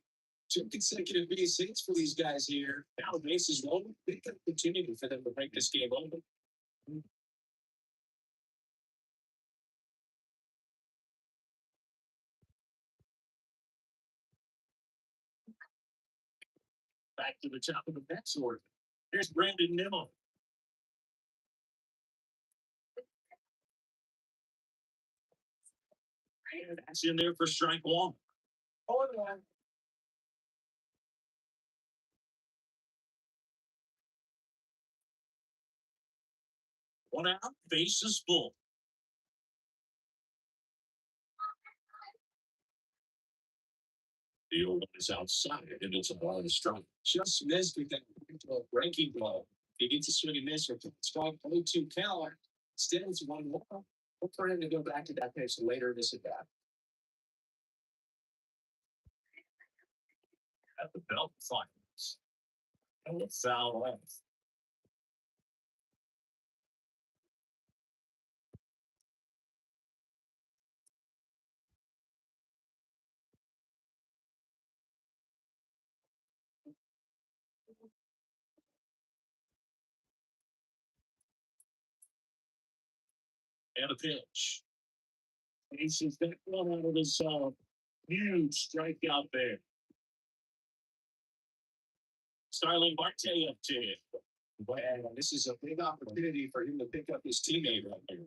Two consecutive base hits for these guys here. Now bases loaded. Big opportunity for them to break this game open. Back to the top of the next order. Here's Brandon Nimmo. And that's in there for strike one. Oh, yeah. One out, bases full. The old one is outside, and it's a ball to strike. Just missed with that breaking ball. He gets a swing and miss with strike 0-2 count. Instead, it's 1-1. Look for him to go back to that pitch later this at bat. At the belt finals. And the foul left. And a pitch. He sees that one out of the zone. Huge strikeout there. Starling Marte up to it. Wow, this is a big opportunity for him to pick up his teammate right here.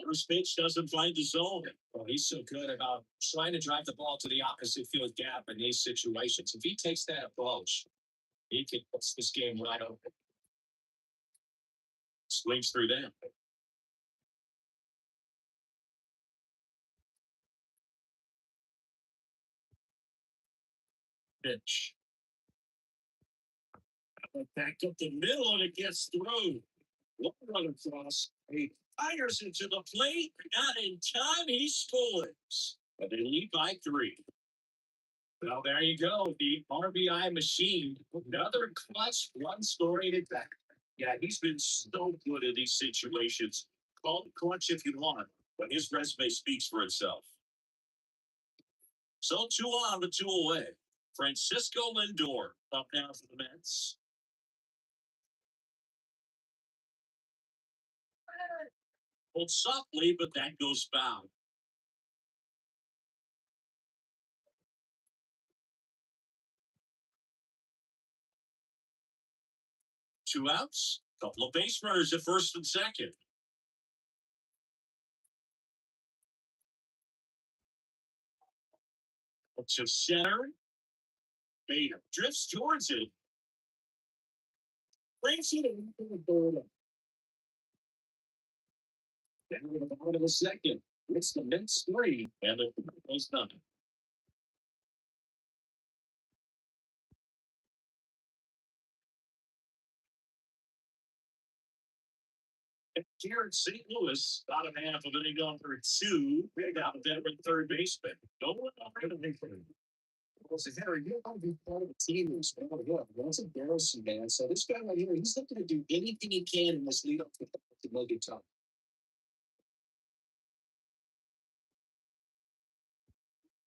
First pitch doesn't find the zone. Well, he's so good about trying to drive the ball to the opposite field gap in these situations. If he takes that approach, he can put this game right open. Swings through them. Pitch. Back up the middle and it gets through. One run across. He fires into the plate. Not in time. He scores. But they lead by 3. Well, there you go. The RBI machine. Another clutch run scoring at back. Yeah, he's been so good in these situations. Call it clutch if you want, but his resume speaks for itself. So 2 on, the 2 away. Francisco Lindor up now for the Mets. Pulled softly, but that goes foul. Two outs, couple of base runners at first and second. To center. Bader drifts towards it. Brings it in the third. Then we're going to go to the second. It's the Mets 3, and the goes nothing. And here in St. Louis, bottom half of inning number two, they got a veteran third baseman. No one on the Well, so Henry, you want to be part of a team that's going to go. That's embarrassing, man. So this guy right here, he's looking to do anything he can in this lead up to make it tough.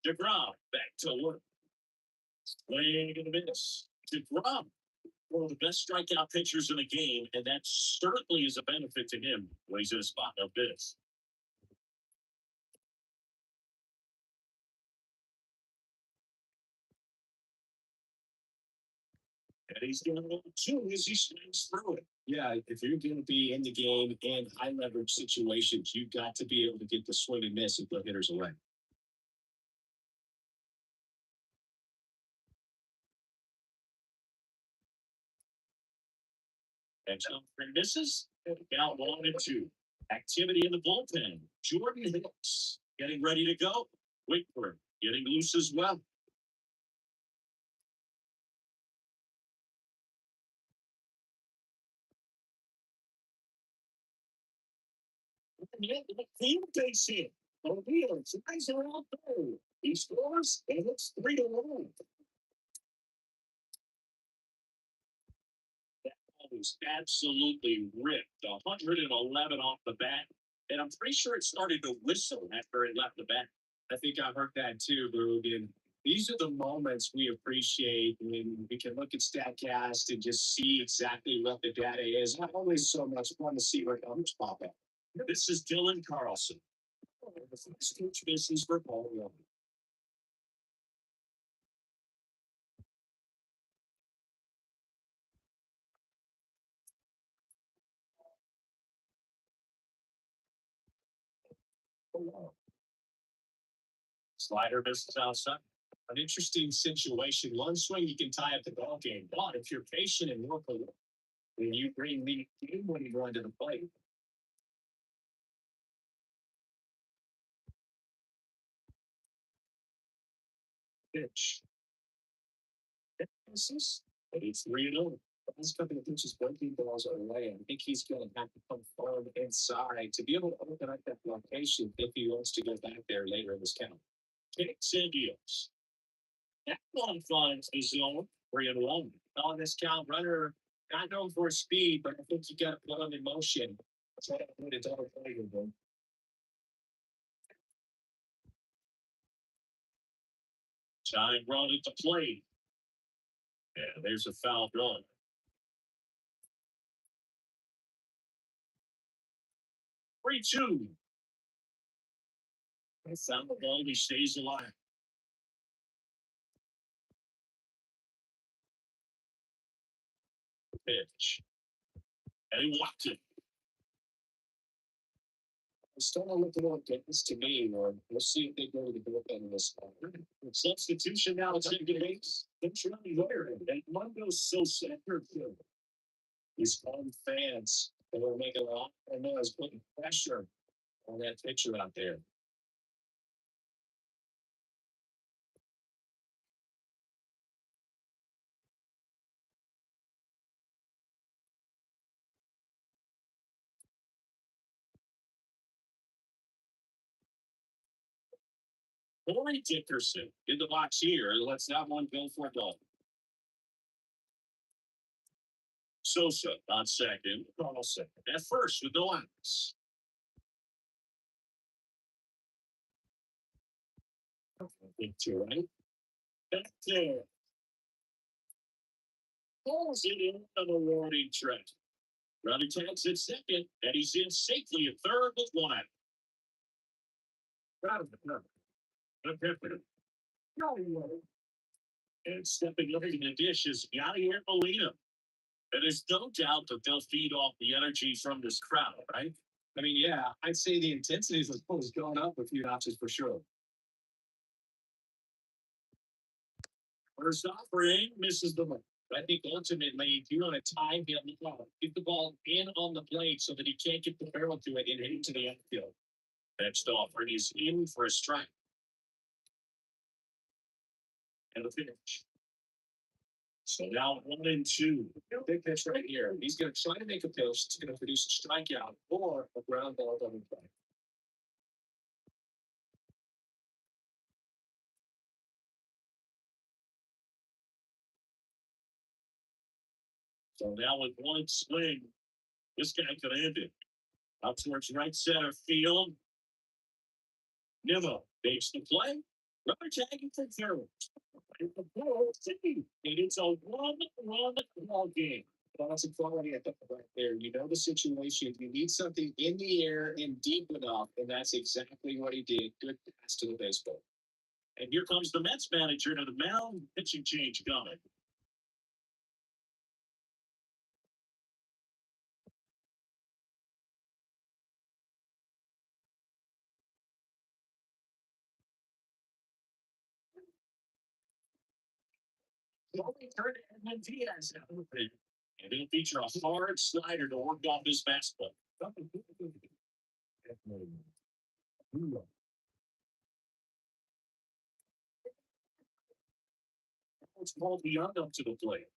DeGrom back to work. Swing and a miss. DeGrom, one of the best strikeout pitchers in the game, and that certainly is a benefit to him when he's in a spot like this. And he's going to two as he swings through it. Yeah, if you're going to be in the game in high leverage situations, you've got to be able to get the swing and miss and put hitters away. And Humphrey misses. And now 1-2. Activity in the bullpen. Jordan Hicks getting ready to go. Whitford getting loose as well. Clean base hit. O'Neill, guys are out there. He scores, and it's 3-1. That ball was absolutely ripped. 111 off the bat. And I'm pretty sure it started to whistle after it left the bat. I think I heard that too, Ruben. These are the moments we appreciate when we can look at StatCast and just see exactly what the data is. Not always so much fun to see where numbers pop out. This is Dylan Carlson. The first coach misses for Paul Young. Slider misses outside. An interesting situation. One swing, you can tie up the ball game. But if you're patient and work a little, then you bring the game when you run to the plate. Pitch. Misses. But it's 3-0. This couple of pitches, breaking balls are away. I think he's going to have to come forward inside to be able to open up that location if he wants to go back there later in this count. Kicks and deals. That one finds the zone. 3-1. On this count, runner not known for his speed, but I think you got to put him in motion. Try to put it double play with him. Time run at the plate. Yeah, there's a foul run. Three, 2. I found the ball. He stays alive. Pitch. And he walked it. It's still a little this to me, or we'll see if they go to the bullpen in this spot. Substitution now. It's in base. It's really there. And Mundo's so center field. These fun fans that will make a lot of noise, putting pressure on that pitcher out there. Corey Dickerson in the box here. Let's that one go for a ball. Sosa on second. Carlson at first with no outs. Picture, right? Back there. Pulls it in on a warning track. Running tags at second, and he's in safely at third with one out. Proud of the and stepping up in the dish is Yadier Molina. And there's no doubt that they'll feed off the energy from this crowd, right? I mean, yeah, I'd say the intensity is going up a few notches for sure. First offering misses the mark. I think ultimately, if you want to time him, get the ball in on the plate so that he can't get the barrel to it and hit it to the outfield. Next offering is in for a strike. And the finish. So now 1-2. Big pitch right here. He's going to try to make a pitch. It's going to produce a strikeout or a ground ball double play. So now with one swing, this guy could end it. Out towards right center field. Nimmo makes the play. Rubber tagging for third. And it's a 1-1 ball game. That's a quality at the right there. You know the situation. You need something in the air and deep enough, and that's exactly what he did. Good pass to the baseball. And here comes the Mets manager to the mound. Pitching change coming. He only turned Edmund Diaz out of it. And he'll feature a hard slider to work off his fastball. It's called the up to the plate.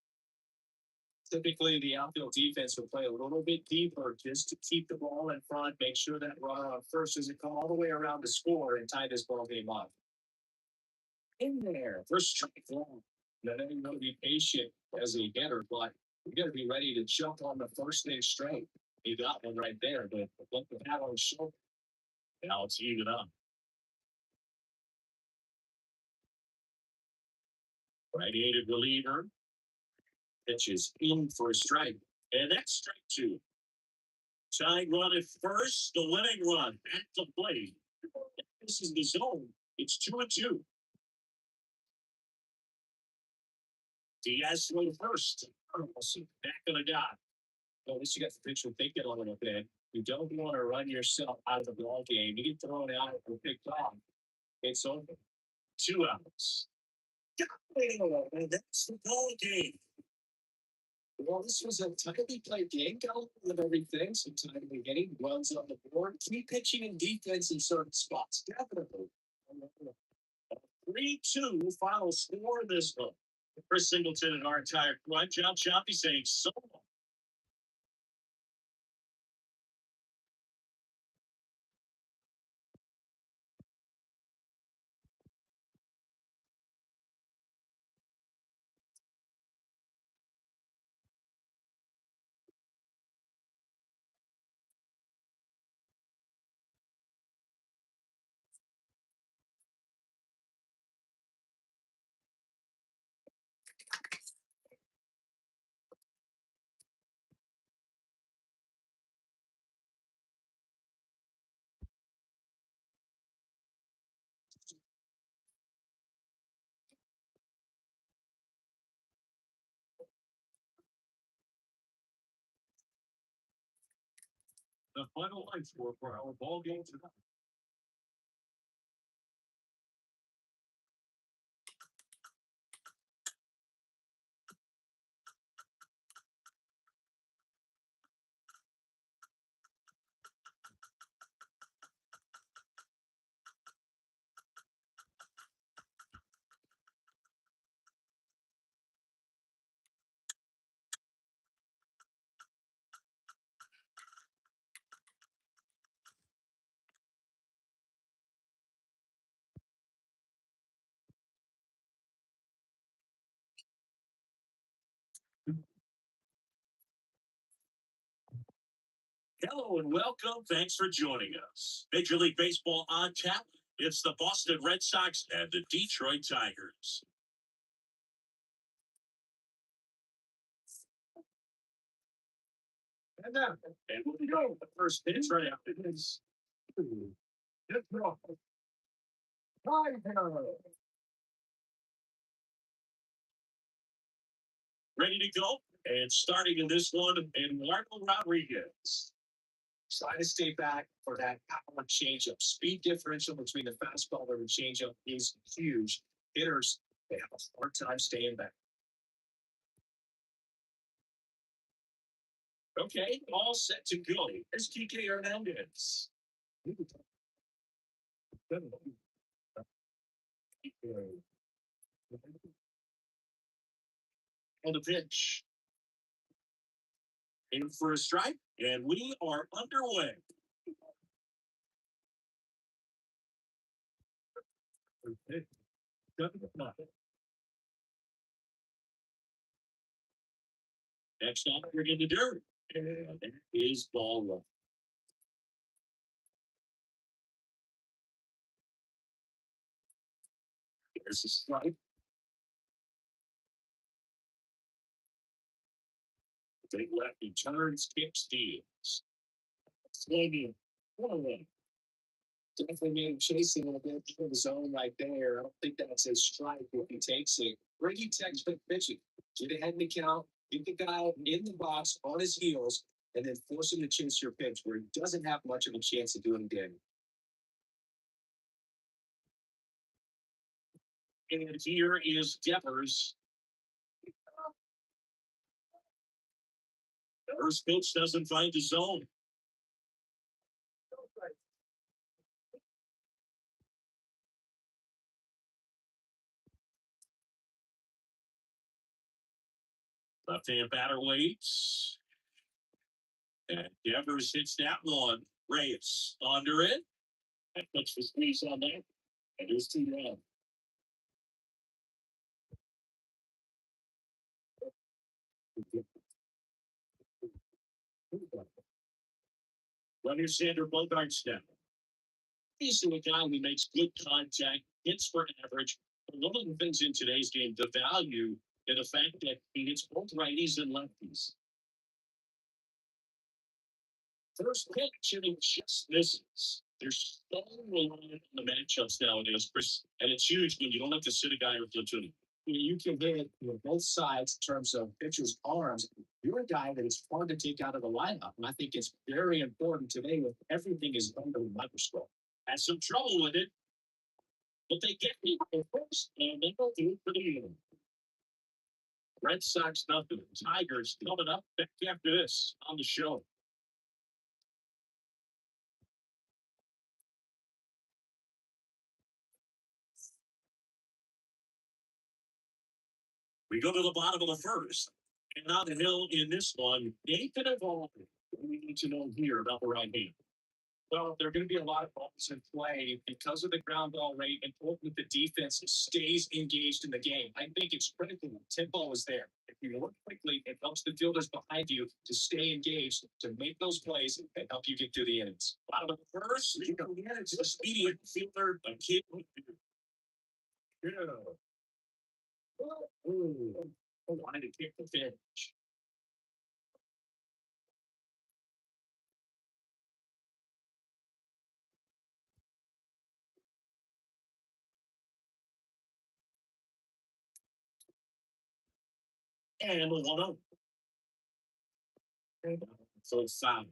Typically, the outfield defense will play a little bit deeper just to keep the ball in front, make sure that runner on first doesn't come all the way around the score and tie this ball game up. In there, first strike one. Now, you got to be patient as a hitter, but you got to be ready to jump on the first inning straight. You got one right there, but look at that on the shoulder. Now it's even up. Right-handed reliever. Pitches in for a strike. And that's strike two. Tying run at first, the winning run at the plate. This is the zone. It's 2-2. Diaz to first. Back of the dot. Well, at least you got the pitcher thinking a little bit. You don't want to run yourself out of the ball game. You get thrown out or picked off. It's over. 2 outs. And that's the ball game. Well, this was a tightly played game, got a little of everything. Some timely hitting, runs on the board, key pitching and defense in certain spots. Definitely. 3-2 final score in this one. Chris Singleton and our entire crunch job. Choppy saying so long. The final line score for our ball game tonight. Hello and welcome. Thanks for joining us. Major League Baseball on tap. It's the Boston Red Sox and the Detroit Tigers. And we go. The first pitch right after this. Ready to go. And starting in this one, Eduardo Rodriguez. Try to stay back for that power changeup. Speed differential between the fastball and the changeup is huge. Hitters, they have a hard time staying back. Okay, all set to go. Here's Kike Hernandez. On the pitch. In for a strike, and we are underway. Okay. Next up, we're in the dirt. And that is ball one. There's a strike. Big lefty turns, kicks, steals. Swinging. 1-1. Definitely made him chasing a bit in the zone right there. I don't think that's a strike if he takes it. Pretty textbook pitching. Get ahead in the count, get the guy in the box on his heels, and then force him to chase your pitch where he doesn't have much of a chance of doing damage. And here is Devers. Devers' pitch doesn't find the zone. Left-hand batter waits. And Devers hits that one. Reyes under it. And puts the squeeze on that. And there's 2-1. Runner Sander Bogart's down. He's a guy who makes good contact, hits for average. But one of the things in today's game, the value in the fact that he hits both righties and lefties. First pitch, and he just misses. There's so reliant on the matchups nowadays, Chris, and it's huge when you don't have to sit a guy or platoon. You can hit both sides in terms of pitchers' arms. You're a guy that is fun to take out of the lineup, and I think it's very important today when everything is under the microscope. Had some trouble with it, but they get me first, and they go through for the end. Red Sox nothing. Tigers coming up back after this on the show. We go to the bottom of the first. And on the hill in this one, Nathan Evolve. We need to know here about the right hand. Well, there are going to be a lot of balls in play because of the ground ball rate. Important that the defense stays engaged in the game. I think it's critical that tempo is there. If you work quickly, it helps the fielders behind you to stay engaged, to make those plays, and help you get through the innings. Bottom of the first, you know, it's a speedy fielder, a kid. Yeah. Ooh, I wanted to kick the pitch. And 1-0. So it's silent.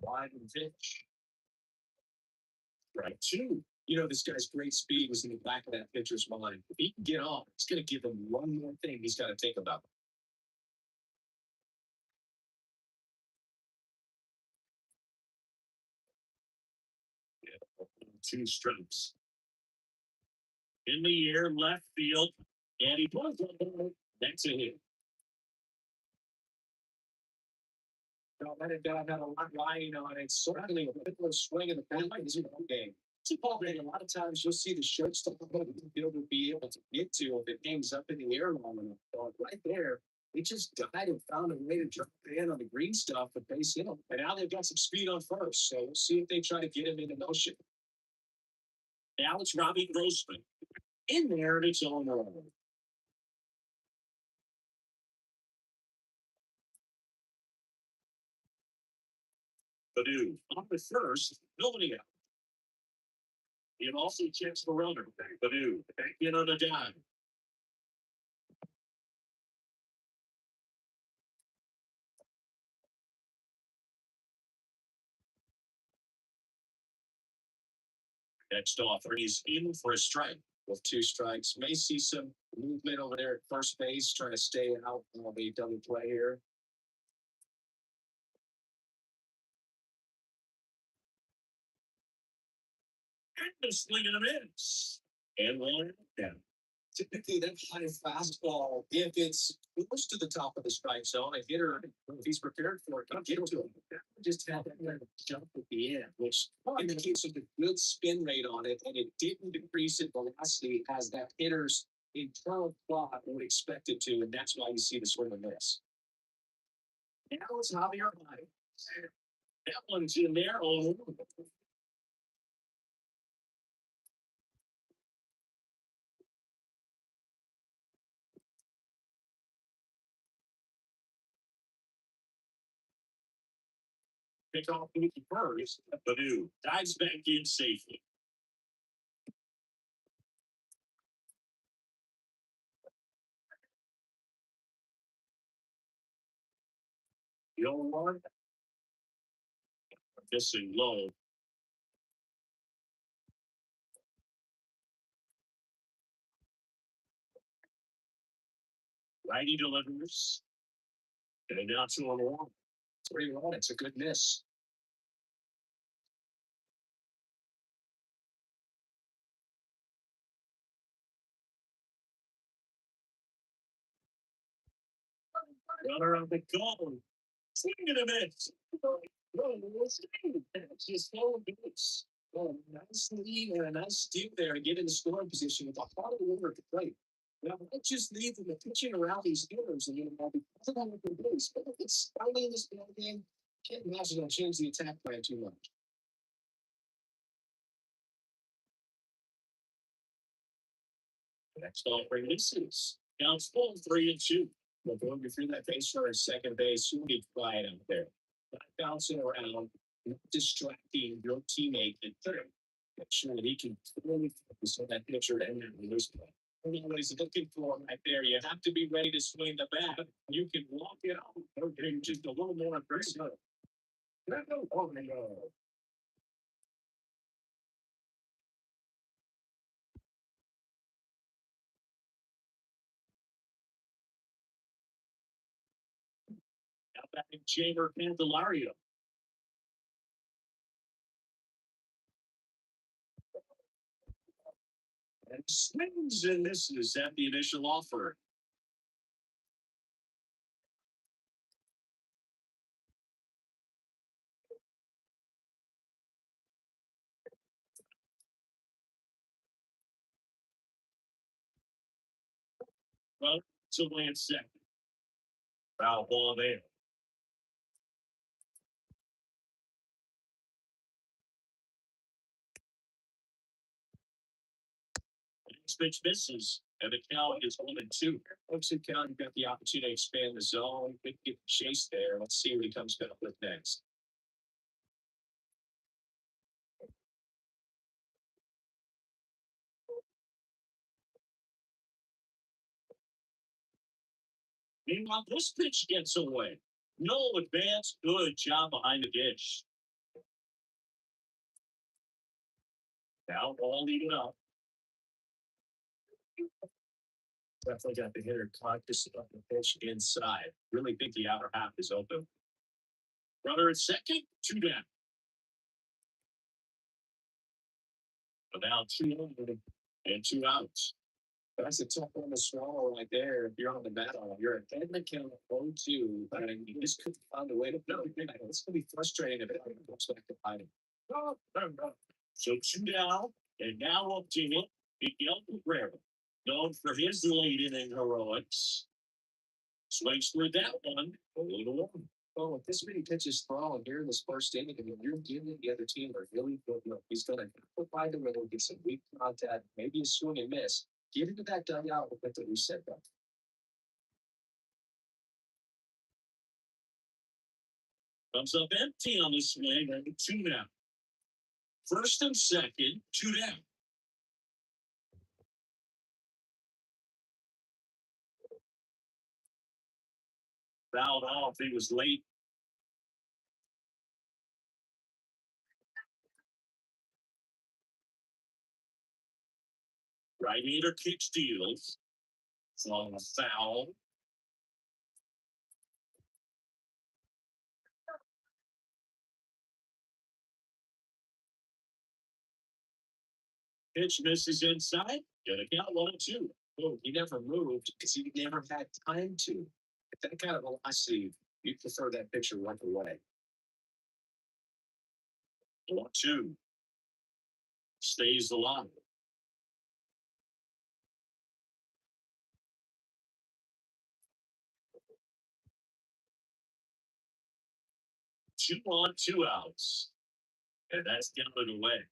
Wide and pitch. Right, two. You know, this guy's great speed was in the back of that pitcher's mind. If he can get off, it's going to give him one more thing he's got to think about. Yeah, 2 strikes. In the air, left field, and he puts it. That's a hit. No, that had a lot lying on it. Certainly a bit of a swing in the ball is a ball game. It's a ball game. A lot of times you'll see the shortstop fielder be able to get to if it hangs up in the air long enough. But right there, he just died and found a way to jump in on the green stuff, but base hit him. And now they've got some speed on first. So we'll see if they try to get him into motion. Now it's Robbie Grossman. In there, and it's on roll. Purdue on the first, nobody out. It also checks the runner. Purdue back in on a dime. Next offer, he's in for a strike with 2 strikes. May see some movement over there at first base, trying to stay out of the double play here. And the swing and a miss. And one down. Typically, that high fastball, if it's close to the top of the strike zone, a hitter, if he's prepared for it, can get to him. Just have that kind of jump at the end, which indicates a good spin rate on it, and it didn't decrease in velocity as that hitter's internal clock would expect it to, and that's why you see the swing and miss. Now it's Javier High. That one's in there. Oh, pick off the first. Badu dives back in safely. The old one. Missing low. Righty delivers. And now 2-1. It's pretty well. It's a good miss. Runner on the goal. Swing and a miss. Just slow base. Oh, nice lead and a nice steal there to get in the scoring position with a lot of order at the plate. Now, not just leave them pitching around these hitters and because of that with the base, but if it's early in this ball game, can't imagine they'll change the attack plan too much. Next offering misses. Now it's full 3-2. Well, going through that base runner second base, you need quiet out there. Not bouncing around, not distracting your teammate at third. Make sure that he can really focus on that pitcher and that release play. He's looking for him right there. You have to be ready to swing the bat. You can walk it out. Okay, just a little more aggressive. Oh, no. Now back in Chamber Candelario. And swings and misses at the initial offer. Well, to land second. Foul ball there. Next pitch misses, and the count is 1-2. Folks who count, you've got the opportunity to expand the zone. Get the chase there. Let's see what he comes back with next. Meanwhile, this pitch gets away. No advance. Good job behind the dish. Now all even up. Definitely got the hitter conscious of the pitch inside. Really think the outer half is open. Runner at second, 2 down. But now 2 and 2 outs. That's a tough one to swallow right there. If you're on the battle, you're at head count of 0-2, but you just couldn't find a way to know. It's going to be frustrating if it goes back to fighting. So 2 down, and now up to him, Miguel Cabrera, known for his late inning heroics. Swings for that one, 0-1. Well, with this many pitches thrown here in this first inning, I mean, you're giving the other team a really good look. He's going to find the middle, get some weak contact, maybe a swing and miss. Get into that dugout with the reset button. Comes up empty on the swing, and 2 down. First and second, 2 down. Fouled off. He was late. Right-hander kick steals. From a foul. Pitch misses inside. Gonna count 1-2. Oh, he never moved because he never had time to. That kind of velocity, you prefer that picture right away. 1-2. Stays alive. 2 on, 2 outs. And that's counted away.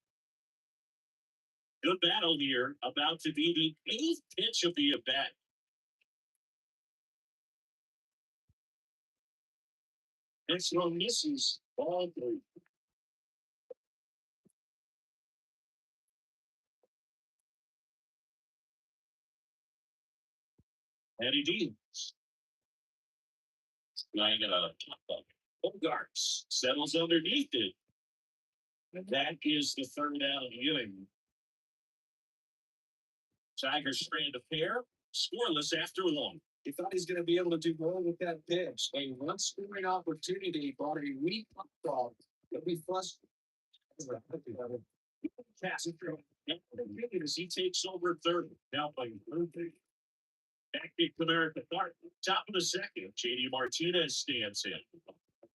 Good battle here. About to be the 8th pitch of the at-bat. Next one misses. Ball 3. Eddie Deans. Flying it out of top. Bogarts settles underneath it. And that is the third out of the inning. Tigers strand a pair, scoreless after 1. He thought he's going to be able to do more with that pitch. A one scoring opportunity brought a weak ball. He'll be frustrated. As he takes over third. Now playing third. Back to America Park. Top of the second. JD Martinez stands in.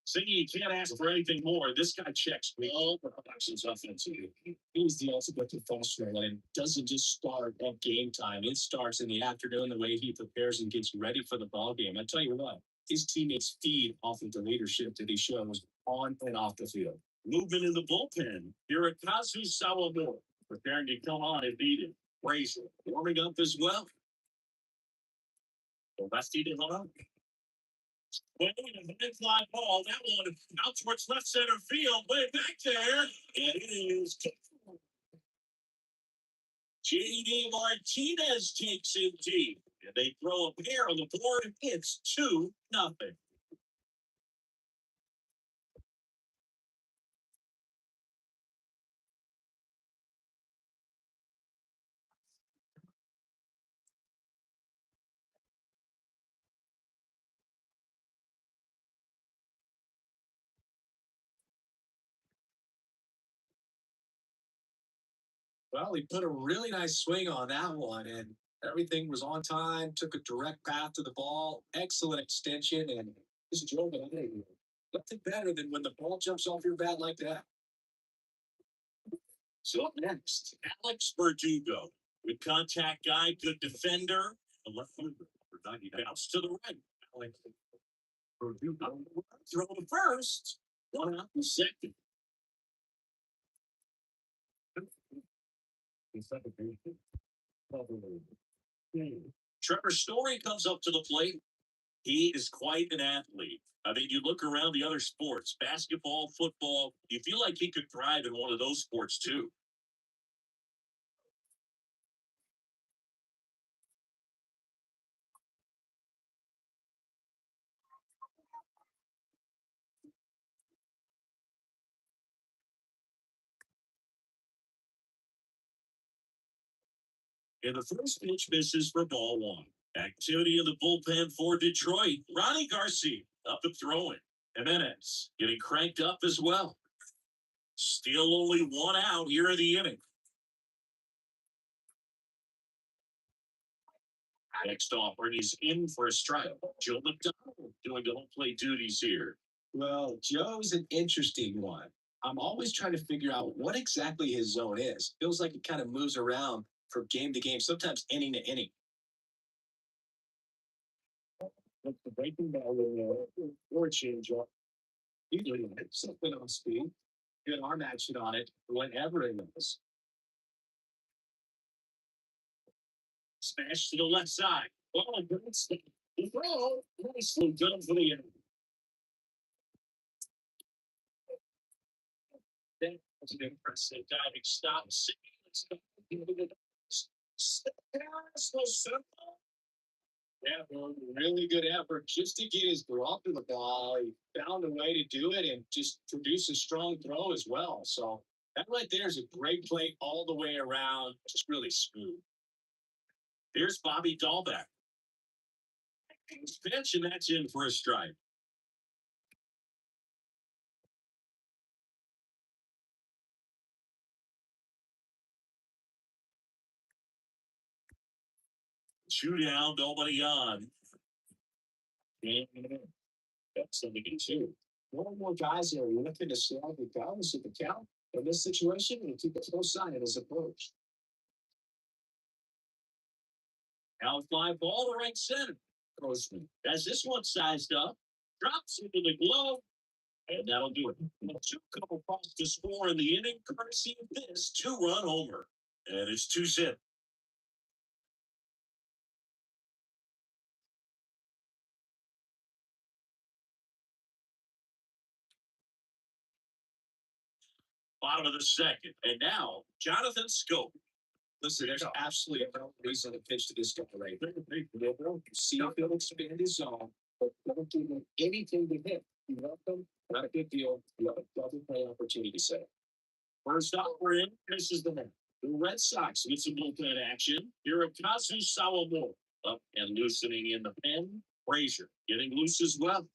Saying you can't ask for anything more. This guy checks all the boxes offensively. He's the ultimate professional and doesn't just start at game time. It starts in the afternoon, the way he prepares and gets ready for the ball game. I tell you what, his teammates feed off of the leadership that he shows on and off the field. Movement in the bullpen. Hirokazu Sawamura preparing to come on if needed. Frazier warming up as well. The lefty to the left. Well, a fly ball. That one out towards left center field. Way back there. And it is JD Martinez takes it deep. And they throw a pair on the board. It's 2-0. Well, he put a really nice swing on that one, and everything was on time. Took a direct path to the ball. Excellent extension, and just drove it out of here. Nothing better than when the ball jumps off your bat like that. So up next, Alex Verdugo. Good contact guy, good defender. A left fielder for 90 bounce to the right. Alex Verdugo. Throw to first. 1 out in second. Trevor Story comes up to the plate. He is quite an athlete. I mean, you look around the other sports, basketball, football, you feel like he could thrive in one of those sports too. And the first pitch misses for ball 1. Activity in the bullpen for Detroit. Ronnie Garcia up and throwing. Jimenez getting cranked up as well. Still only 1 out here in the inning. Next offering is in for a strike. Joe McDonald doing the home plate duties here. Well, Joe's an interesting one. I'm always trying to figure out what exactly his zone is. Feels like it kind of moves around from game to game, sometimes inning to inning. That's the breaking ball or change up. Usually it's something on speed. Good arm action on it, whenever it is. Smash to the left side. Oh, good stuff. Throw. Nicely done for the end. That's an impressive diving stop. Yeah, really good effort just to get his glove to the ball. He found a way to do it and just produce a strong throw as well. So that right there is a great play all the way around, just really smooth. Here's Bobby Dahlbeck. Pitch, and that's in for a strike. Two down, nobody on. And that's something to do. More and more guys are looking to slide the guns at the count. In this situation, and keep a close eye on his approach. Now fly ball to right center. Grossman has this one sized up, drops into the glove, and that'll do it. Two couple points to score in the inning, courtesy of this two-run homer. And it's 2-zip. Bottom of the second. And now, Jonathan Scope. Listen, there's absolutely no reason to pitch to this guy right there. You see if he'll expand his zone, but don't give him anything to hit. You want them, not a big deal. You have a double play opportunity set. First off, we're in. This is the man. The Red Sox with some bullpen action. Hirokazu Sawamura up and loosening in the pen. Frazier getting loose as well.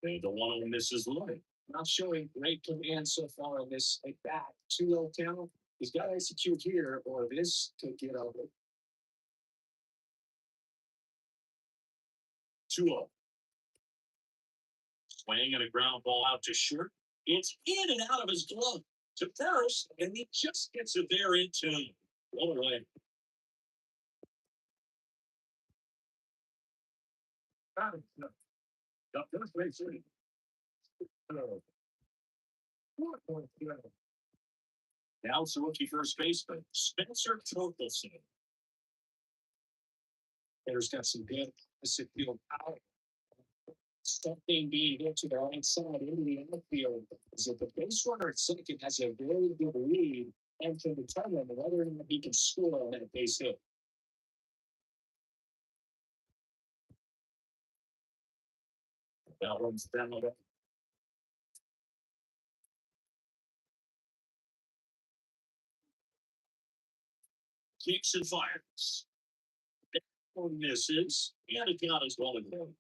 And the one on misses line. Not showing great command so far on this like that. 2-0 count. He's got to execute here, or this could get over. 2-0. Swing and a ground ball out to short. It's in and out of his glove to first, and he just gets it there into one away. Now it's a rookie first baseman, Spencer Torkelson. There's got some good field power. Something being hit to the right side into the outfield. Is that the base runner at second has a very good lead and can determine whether or not he can score on that base hit. That one's down. Kicks and fires. Misses, and the count is 1-1.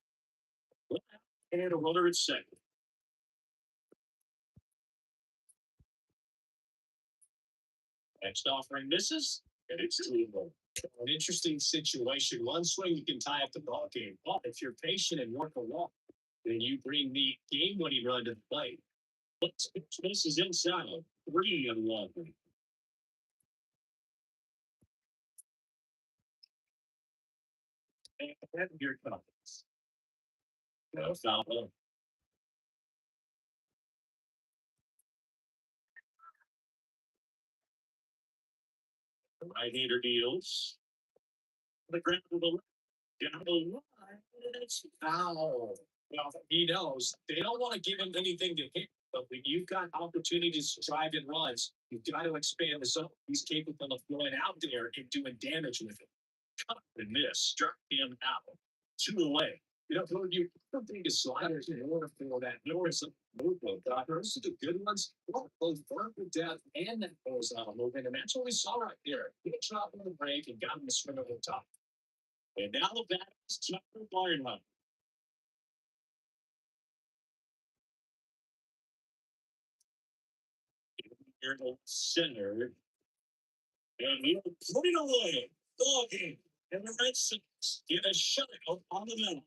And a runner at second. Next offering misses, and it's 2-1. An interesting situation. One swing, you can tie up the ball game. But if you're patient and work along, then you bring the game-winning run to the plate. But this is inside. 3-1. And here it comes. No foul. Right-hander deals. The ground to the left. Down the line. It's foul. Well, he knows they don't want to give him anything to hit, but when you've got opportunities to drive in runs, you've got to expand the zone. He's capable of going out there and doing damage with it. Cut and miss. Struck him out. 2 away. You know, you don't think his sliders in order for that noise of movement. Those are the good ones. Both vertical depth and that horizontal movement. And that's what we saw right there. He dropped on the break and got him to swing over the top. And now the bat is Tucker Barnum. Here to center. And he'll put it away. Ball game. And the Red Sox get a shutout on the mound.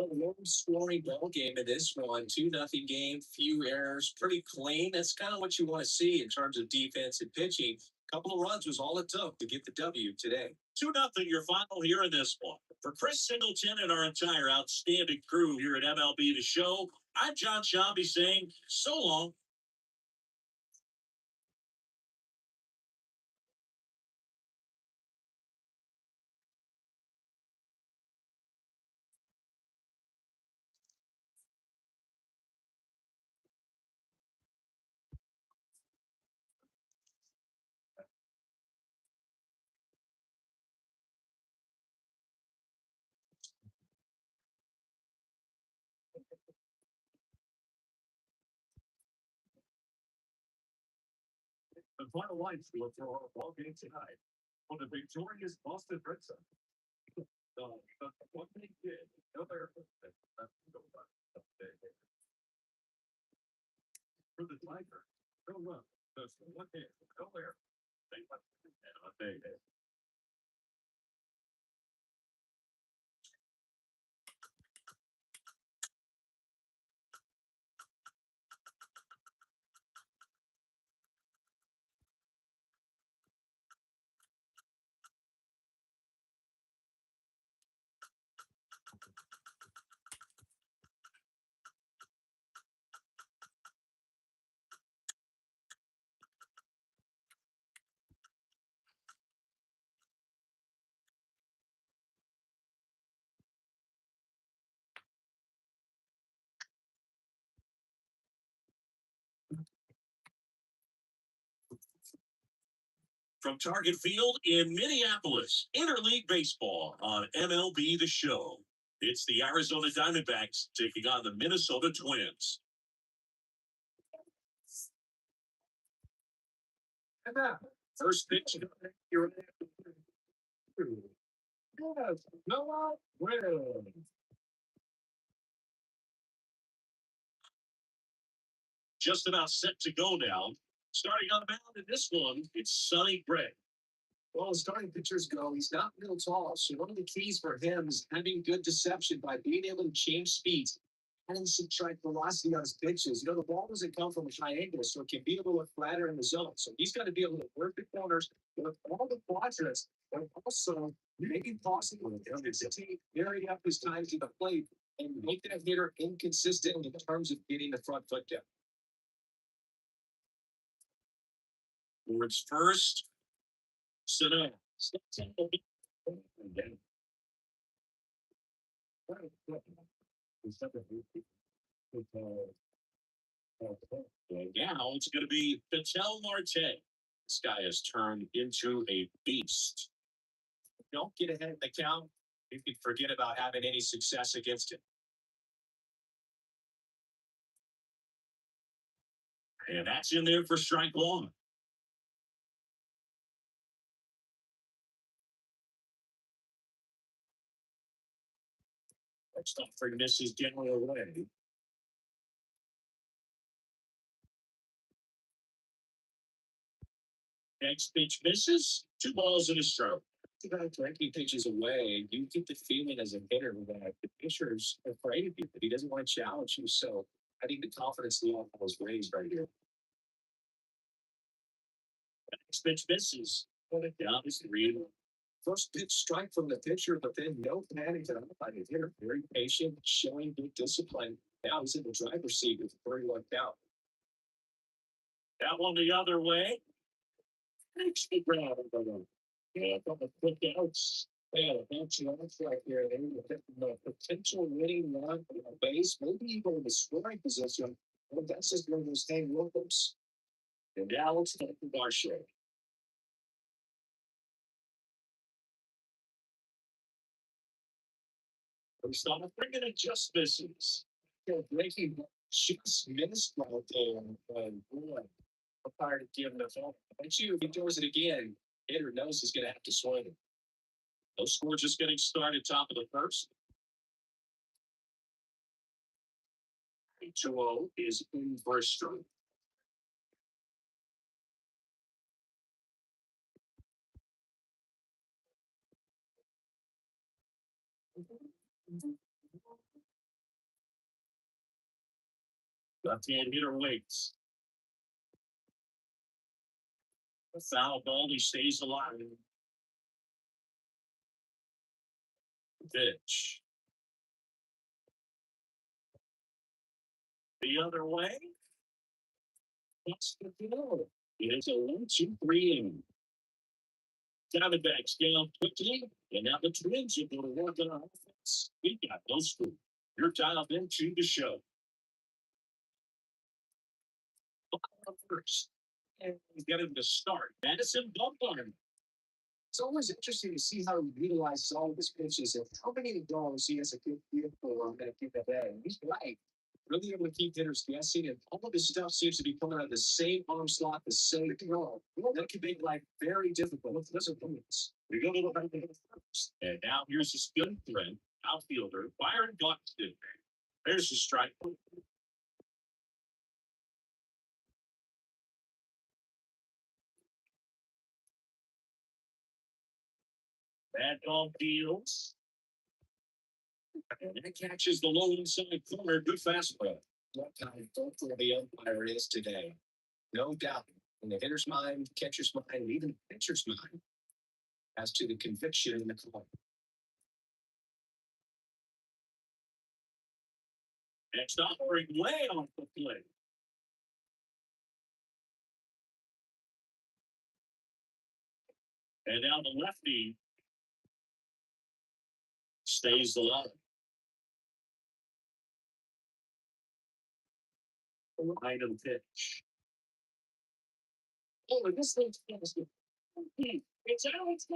A low scoring ball game in this one, 2-0 game, few errors, pretty clean. That's kind of what you want to see in terms of defense and pitching. A couple of runs was all it took to get the W today. 2-0 your final here in this one. For Chris Singleton and our entire outstanding crew here at MLB The Show, I'm John Shabby saying so long. The final line score for our ball game tonight for the victorious Boston Red Sox. What they did, for the Tiger. Go run. What day? Go there. They From Target Field in Minneapolis, Interleague Baseball on MLB The Show. It's the Arizona Diamondbacks taking on the Minnesota Twins. And now, first pitch. You're yes, Noah Will. Just about set to go now. Starting on the mound in this one, it's Sonny Gray. Well, as starting pitchers go, he's not real tall. So one of the keys for him is having good deception by being able to change speeds and subtract velocity on his pitches. You know, the ball doesn't come from a high angle, so it can be a little flatter in the zone. So he's got to be able to work the corners with all the quadrants, but also make it possible to vary up his time to the plate and make that hitter inconsistent in terms of getting the front foot down. Towards first, Sano. And now it's going to be Patel Marte. This guy has turned into a beast. Don't get ahead of the count. You can forget about having any success against him. And that's in there for strike one. Next up for misses generally away. Next pitch misses. 2 balls and a strike. About directing pitches away, you get the feeling as a hitter that the pitcher's afraid of you, that he doesn't want to challenge you. So I think the confidence level is raised right here. Next pitch misses. Down is 3. First pitch strike from the pitcher, but then no panic at all by the hitter. Very patient, showing good discipline. Now he's in the driver's seat with 3-1 count. That one the other way. Next the ground. Yeah, a couple quick outs. They had a bunch of outs right there. They were hitting the potential winning run on the base, maybe even in the scoring position. Well, that's just one of those hang locals. And now it's the Varshay. First off, they're going to just misses. They're breaking just missed right there. And boy, I'm tired of giving the phone. But you, if he does it again, hitter knows he's going to have to swing. No score just getting started top of the first. 2-0 is in for a strike. Left-hand hitter waits. The foul ball, he stays alive. Pitch. The other way. That's the deal. It's a 1-2-3 inning. Diamondbacks down quickly, and now the Twins are going to work on offense. We got no score. You're dialed into the show. First, and we get him to start. Madison Bumgarner. It's always interesting to see how he utilizes all of his pitches and how many dollars he has a good feel for on that given day. He's right. Really able to keep hitters guessing, and all of his stuff seems to be coming out of the same arm slot, the same throw. That can make life very difficult. Listen, We go to the right first. And now here's his good friend, outfielder Byron Buxton. There's the strike. Bad ball deals. And it catches the low inside corner. Good fastball. What kind of thoughtful the umpire is today? No doubt. In the hitter's mind, catcher's mind, and even the pitcher's mind as to the conviction in the call. Next offering way off the plate. And now the lefty stays alive. Line of the pitch. Oh, this thing's fast. It's Alex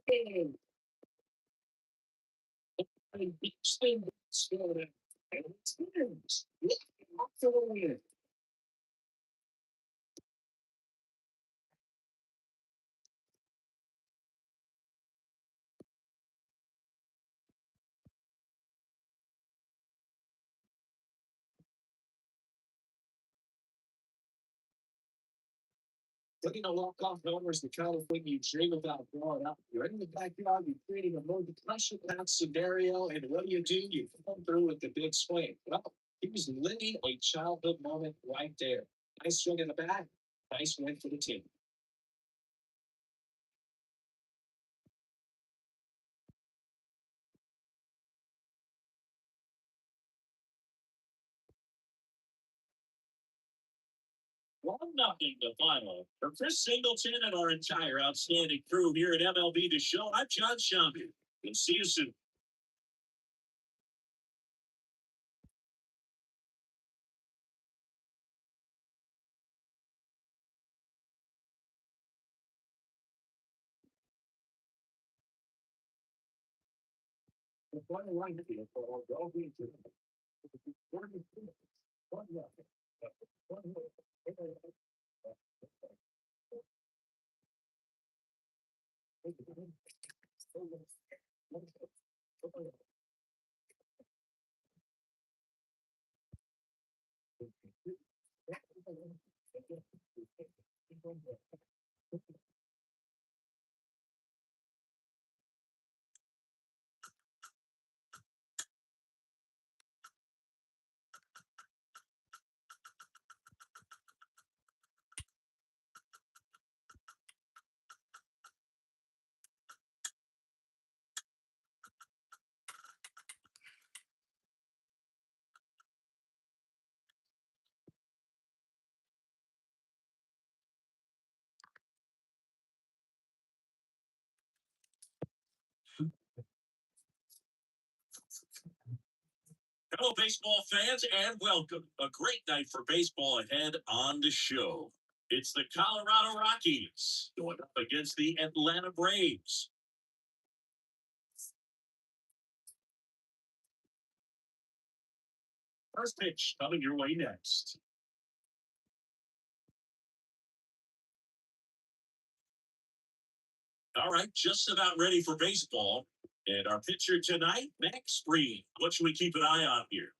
Kane. And big swing scored it. And it's Williams. Look for the win. Looking to walk off homers, the kind of thing you dream about growing up. You're in the backyard, you're creating a more pressure packed scenario, and what do? You come through with the big swing. Well, he was living a childhood moment right there. Nice swing in the back, nice win for the team. One nothing the final. For Chris Singleton and our entire outstanding crew here at MLB The Show, I'm John Shambi. We'll see you soon. The final line to the ball, go into it. One nothing. Hello, baseball fans, and welcome. A great night for baseball ahead on the show. It's the Colorado Rockies going up against the Atlanta Braves. First pitch coming your way next. All right, just about ready for baseball. And our pitcher tonight, Max Fried. What should we keep an eye on here?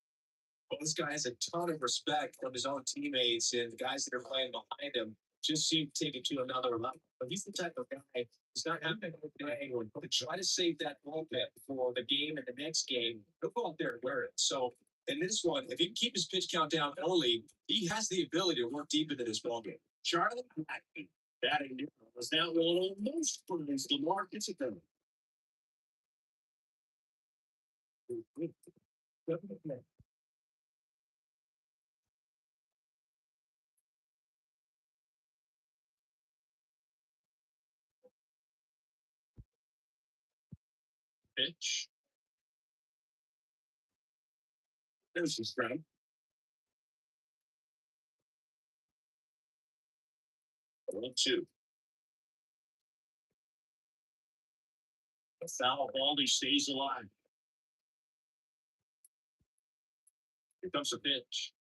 Well, this guy has a ton of respect from his own teammates and the guys that are playing behind him. Just seem to take it to another level. But he's the type of guy who's not having a good day or try to save that bullpen for the game and the next game. He'll go out there and wear it. So in this one, if he can keep his pitch count down early, he has the ability to work deep into this ball game. Charlie, batting near was now almost pleased. Lamar gets it done. Pitch. There's his friend. 1-2. The foul ball, he stays alive. Here comes a pitch.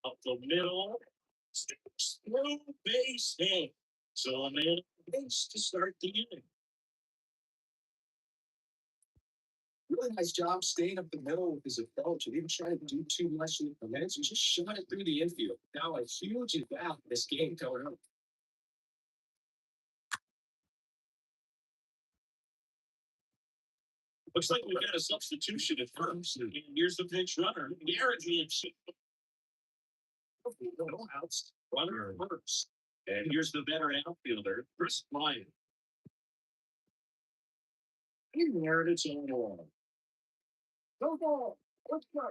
Up the middle. Sticks through base hit. So a man on base to start the inning. really nice job staying up the middle with his approach. He didn't try to do too much with the minutes. He just shot it through the infield. Now a huge advance in this game coming up. Looks like we got a substitution at first. And here's the pinch runner, Garrett. No outs. Runner first. And here's the veteran outfielder, Chris Bryant. He narrated his own wall. Go ball. Let's go.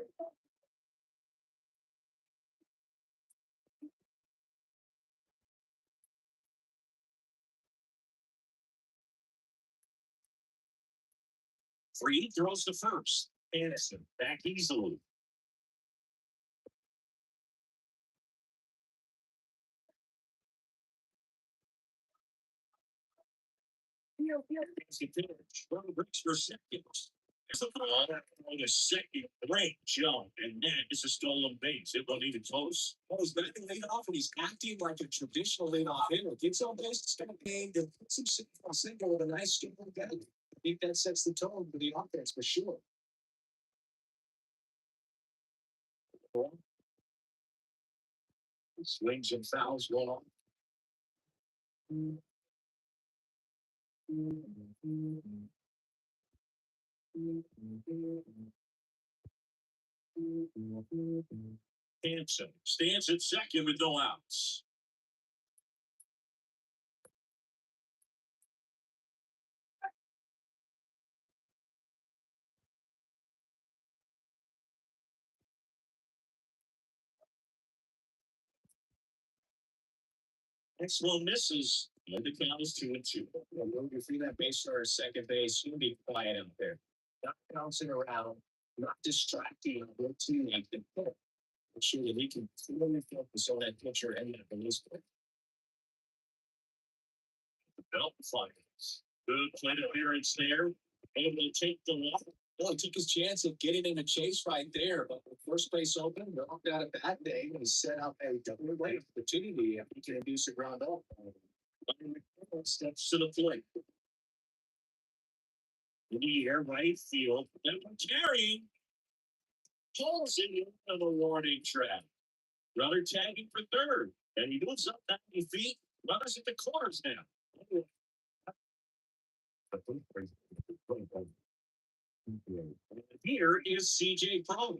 Freed throws to first. Anderson back easily. Runner breaks for second. There's a ball on a second. Great jump, and that is a stolen base. It wasn't even close. Well, he's batting lead off, and he's acting like a traditional leadoff hitter. Gets on base to start the game, then puts himself on single with a nice stolen guy. I think that sets the tone for the offense for sure. Swings and fouls one off. Hanson stands at second with no outs. Next one misses. And the count is 2-2. You'll see that base runner second base. You'll be quiet out there. Not bouncing around, not distracting your teammate. Make sure that he can fully focus on that pitcher and that release point. Belt finds. Good plate appearance there. Able to take the walk. Well, he took his chance of getting in a chase right there, but the first base open, knocked out a bad day, and he set up a double play opportunity if he can induce a ground out. Steps to the plate. In the air, right field. And Terry pulls it into the warning trap. Runner tagging for third. And he moves up 90 feet. Runners at the corners now. Here is CJ Pro.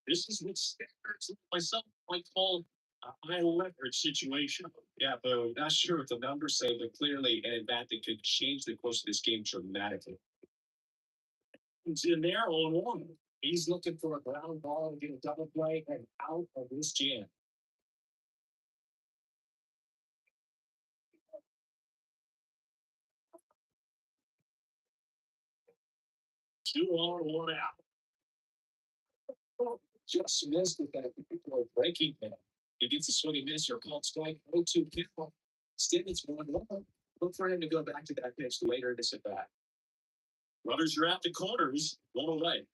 This is what standards myself might call a high leverage situation. Yeah, but I'm not sure what the numbers say, but clearly and that they could change the course of this game dramatically. He's in there on one. He's looking for a ground ball to get a double play and out of this jam. Two on, one out. Just missed it that people are breaking him. He gets a swinging miss or called strike. 0-2 kickoff. Stimmons 1-1. Look for him to go back to that pitch later in this at bat. Runners are at the corners, one away.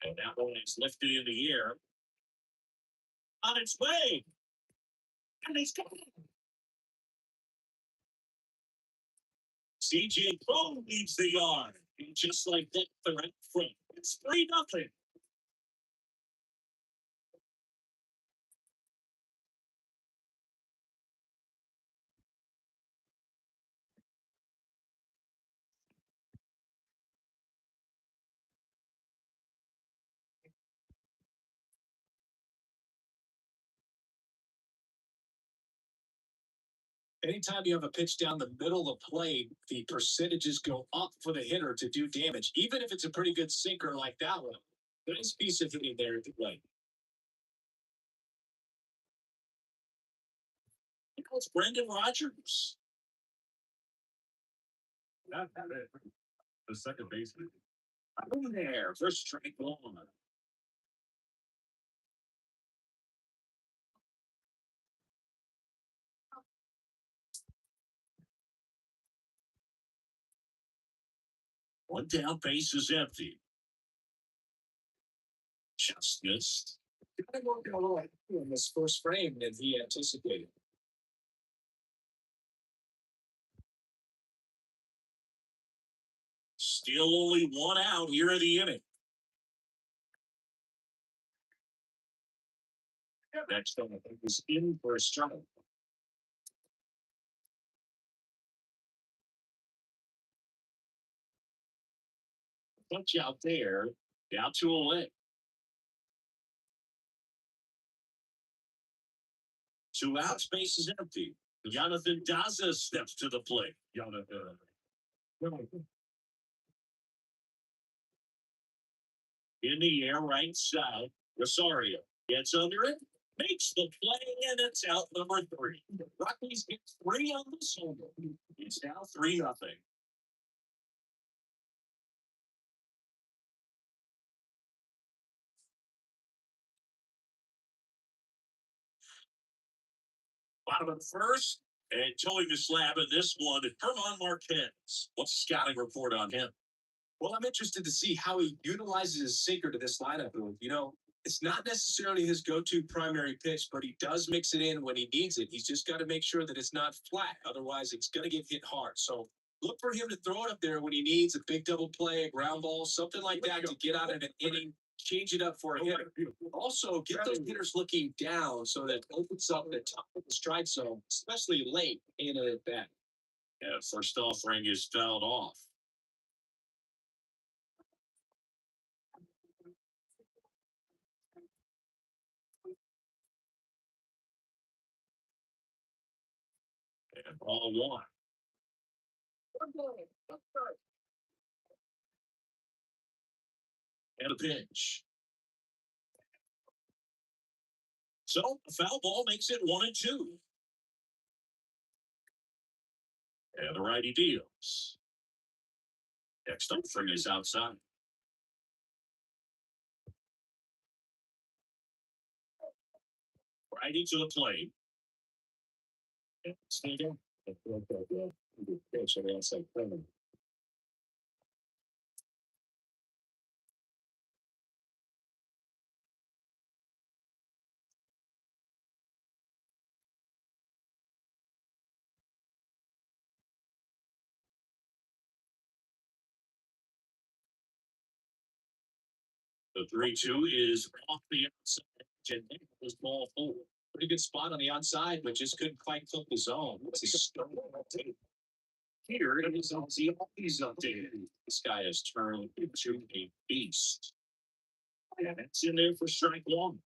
And that one is lifted in the air. On its way. And he's coming. CJ Pro leads the yard. And just like that, they're in front. It's 3-0. Anytime you have a pitch down the middle of the plate, the percentages go up for the hitter to do damage, even if it's a pretty good sinker like that one. Nice piece of hitting there at the plate. It's Brendan Rodgers. Not it. The second baseman. Over there, first strike one. One down, base is empty. Just missed. Kind of working a little in this first frame than he anticipated. Still only one out here in the inning. Next one is in for a strike. Punch out there, down 2-0. 2 outs, base is empty. Jonathan Daza steps to the plate. Jonathan. In the air, right side. Rosario gets under it, makes the play, and it's out number 3. Rockies get 3 on the single. It's now 3-0. Bottom of the first, and towing the slab in this one, Herman Marquez. What's the scouting report on him? Well, I'm interested to see how he utilizes his sinker to this lineup. It's not necessarily his go-to primary pitch, but he does mix it in when he needs it. He's just got to make sure that it's not flat. Otherwise, it's going to get hit hard. So look for him to throw it up there when he needs a big double play, a ground ball, something like that to get out of an inning, change it up for a hitter. Also, get those hitters looking down so that opens up the top of the strike zone, especially late in a bat. Yeah, first offering is fouled off. And ball 1. And a pitch. So a foul ball makes it 1-2. And the righty deals. Next offering is outside. Righty to the plate. Stay down. The 3-2 is off the outside. This ball forward. Pretty good spot on the outside, but just couldn't quite clip the zone. Here it is on the Always updated. This guy has turned into a beast. And it's in there for strike 1.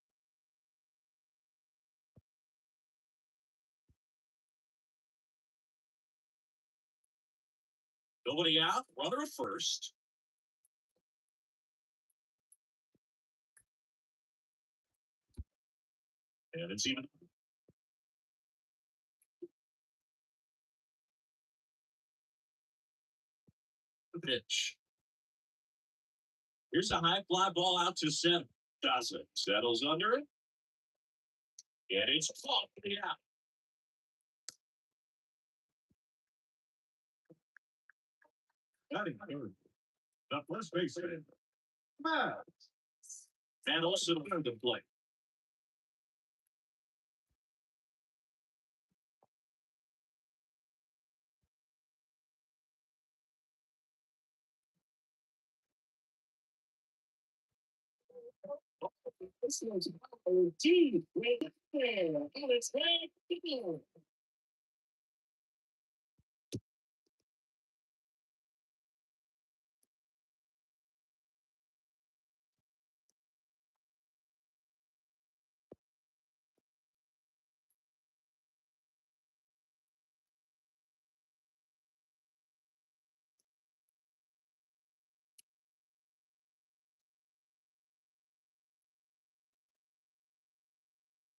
Nobody out, runner at first. And it's even. The pitch. Here's a high fly ball out to center. Does it? Settles under it. And it's caught. Yeah. Batting third. The first base hit. And also learned to play. This one's deep right there. And it's right there.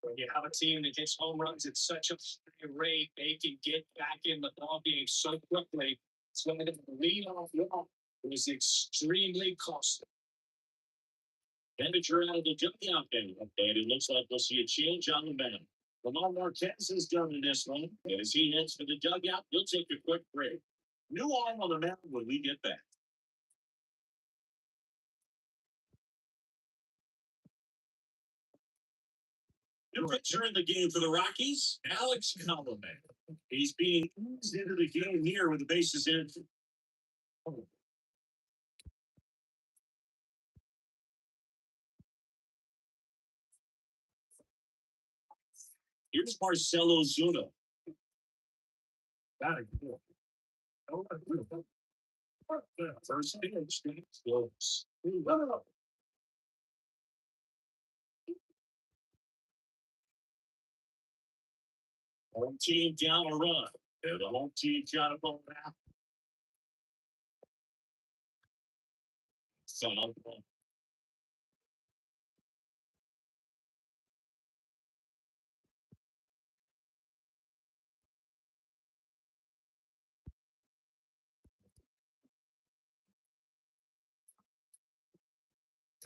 When you have a team that gets home runs at such a high rate, they can get back in the ball game so quickly. So the lead off was extremely costly. Temperature out of the dugout game. And it looks like we'll see a change on the mound. Lamar Marquez is done in this one. And as he heads for the dugout, he'll take a quick break. New arm on the mound when we get back. New pitcher in the game for the Rockies, Alex Compliment. He's being eased into the game here with the bases empty. Here's Marcelo Zuna. Got it. Oh, first pitch. Close. Home team down a run. And the home team got a ball back. So,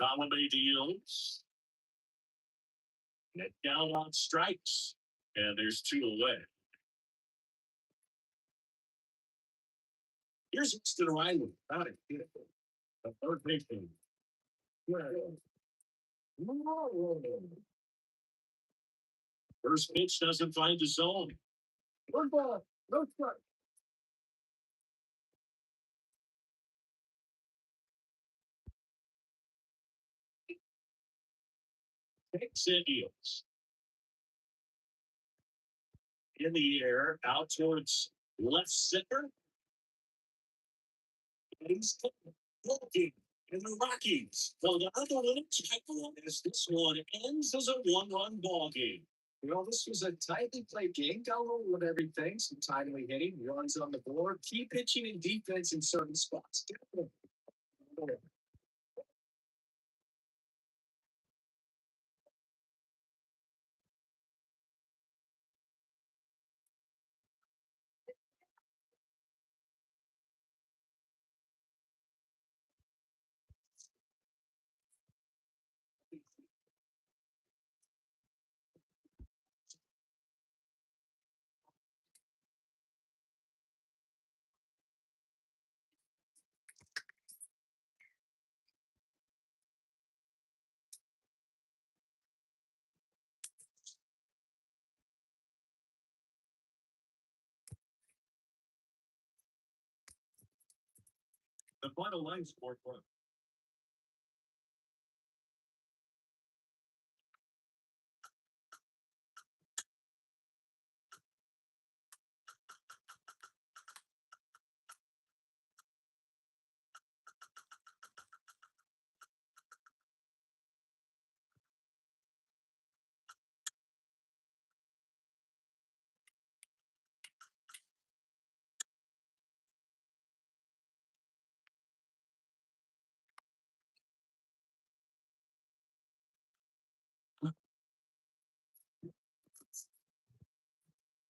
Colomay deals. Net down on strikes. And there's two away. Here's Winston Riley. Got it. The third baseman. First pitch doesn't find the zone. One ball. No strike. Takes and deals. In the air, out towards left center. He's looking in the Rockies. So the other one is this one ends as a one-run ball game. This was a tightly played game. Got a little of everything. Some timely hitting, runs on the board, key pitching and defense in certain spots. The final line scored one.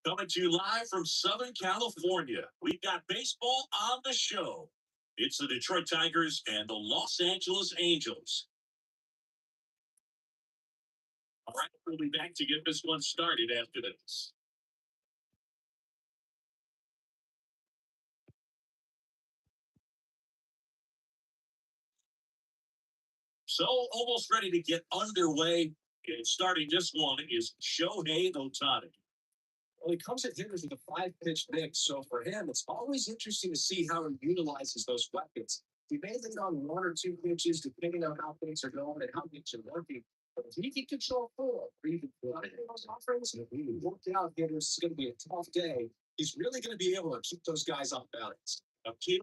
Coming to you live from Southern California, we've got baseball on the show. It's the Detroit Tigers and the Los Angeles Angels. All right, we'll be back to get this one started after this. So almost ready to get underway. And starting this one is Shohei Ohtani. Well, he comes at hitters with a 5-pitch mix, so for him, it's always interesting to see how he utilizes those weapons. He may lean on 1 or 2 pitches depending on how things are going and how things are working. But if he can control 4 or even 5 those offerings, and if he worked out hitters, it's going to be a tough day. He's really going to be able to keep those guys off balance. A kid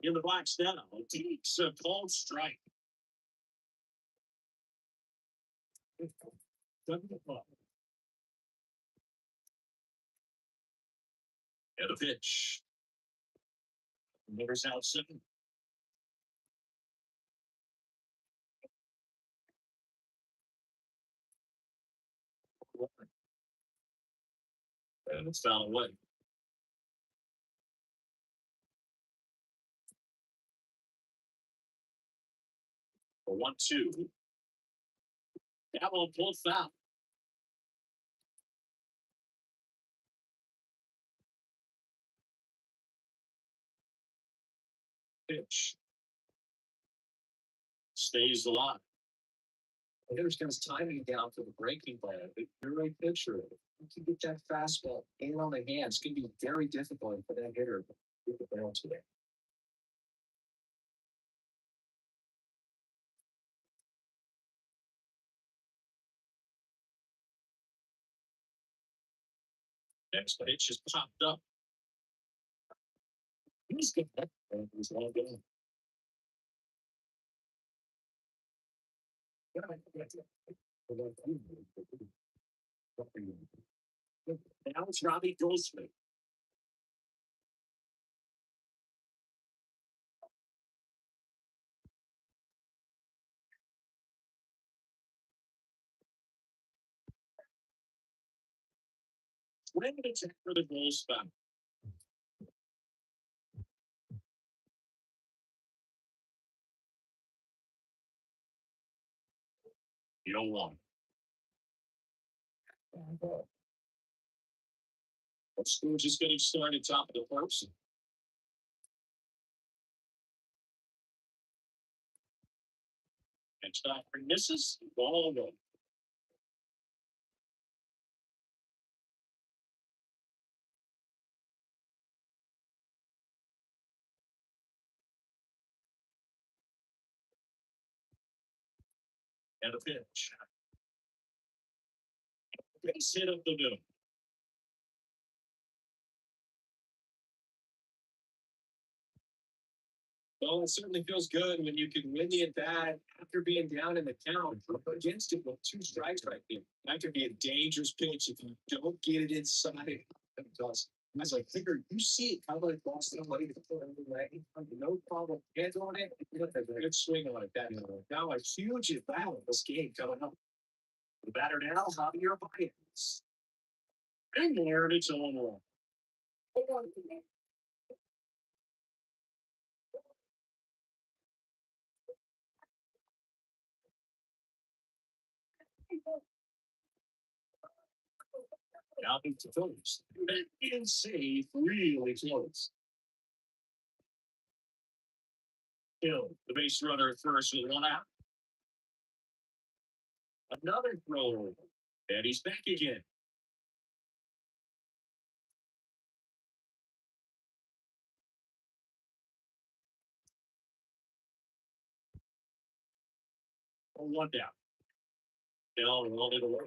in the box now. It's a called strike. And a pitch. Never's out 7. And it's foul away. For 1-2. That one pulled foul. Pitch. Stays alive. The hitter's got his timing down for the breaking ball. But you're a pitcher. You can get that fastball in on the hand. It's going to be very difficult for that hitter to get the ball today. Next pitch just popped up. He's good. He's all good. Now it's Robbie Goldsmith. When it's for the goal spot. You don't want. School just getting started top of the first. And Stockford misses. Ball away. And a pitch. Base hit up the middle. Well, it certainly feels good when you can win the at bat after being down in the count against it with 2 strikes right there. That could be a dangerous pitch if you don't get it inside. Because as I figured, you see it kind of like Boston way to put it away. No problem. Hands on it. You have a good swing on it. That now a huge at bat in this game coming up. The batter now, Javier Baez. And there it's on. Now it's close. That is safe, really close. Hill, the base runner at first with 1 out. Another throw. And he's back again. Oh, 1 down. Hill rolled it away.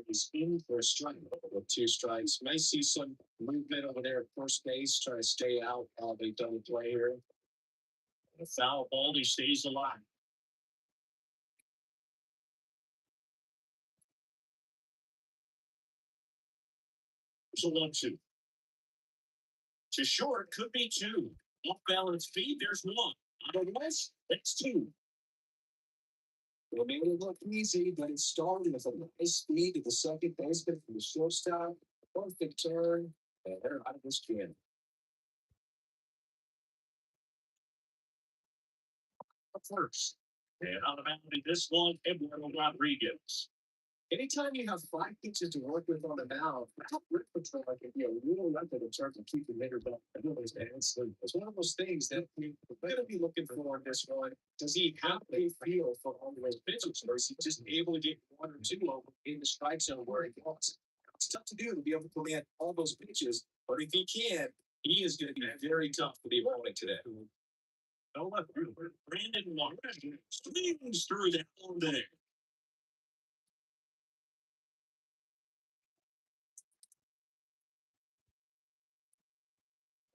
He's in for a strike with 2 strikes. May see some movement over there at first base, trying to stay out of a double play here. A foul ball, he stays alive. It's a 1-2. To short, could be 2. Off balance feed, there's 1. Otherwise, that's 2. It made it look easy, but it started with a nice speed to the second baseman from the shortstop. Perfect turn, and they're out of this can. First, and on the mound in this one, Eduardo Rodriguez. Anytime you have 5 pitches to work with on the mound, that rip patrol can be a real weapon in terms of keeping hitter back. It's one of those things that we're going to be looking for in this one. Does he have a feel for all of those pitches, or is he just able to get 1 or 2 over in the strike zone where he wants? It's tough to do to be able to command all those pitches, but if he can, he is going to be very tough for the opponent today. No left fielder, Brandon Martin swings through that all day.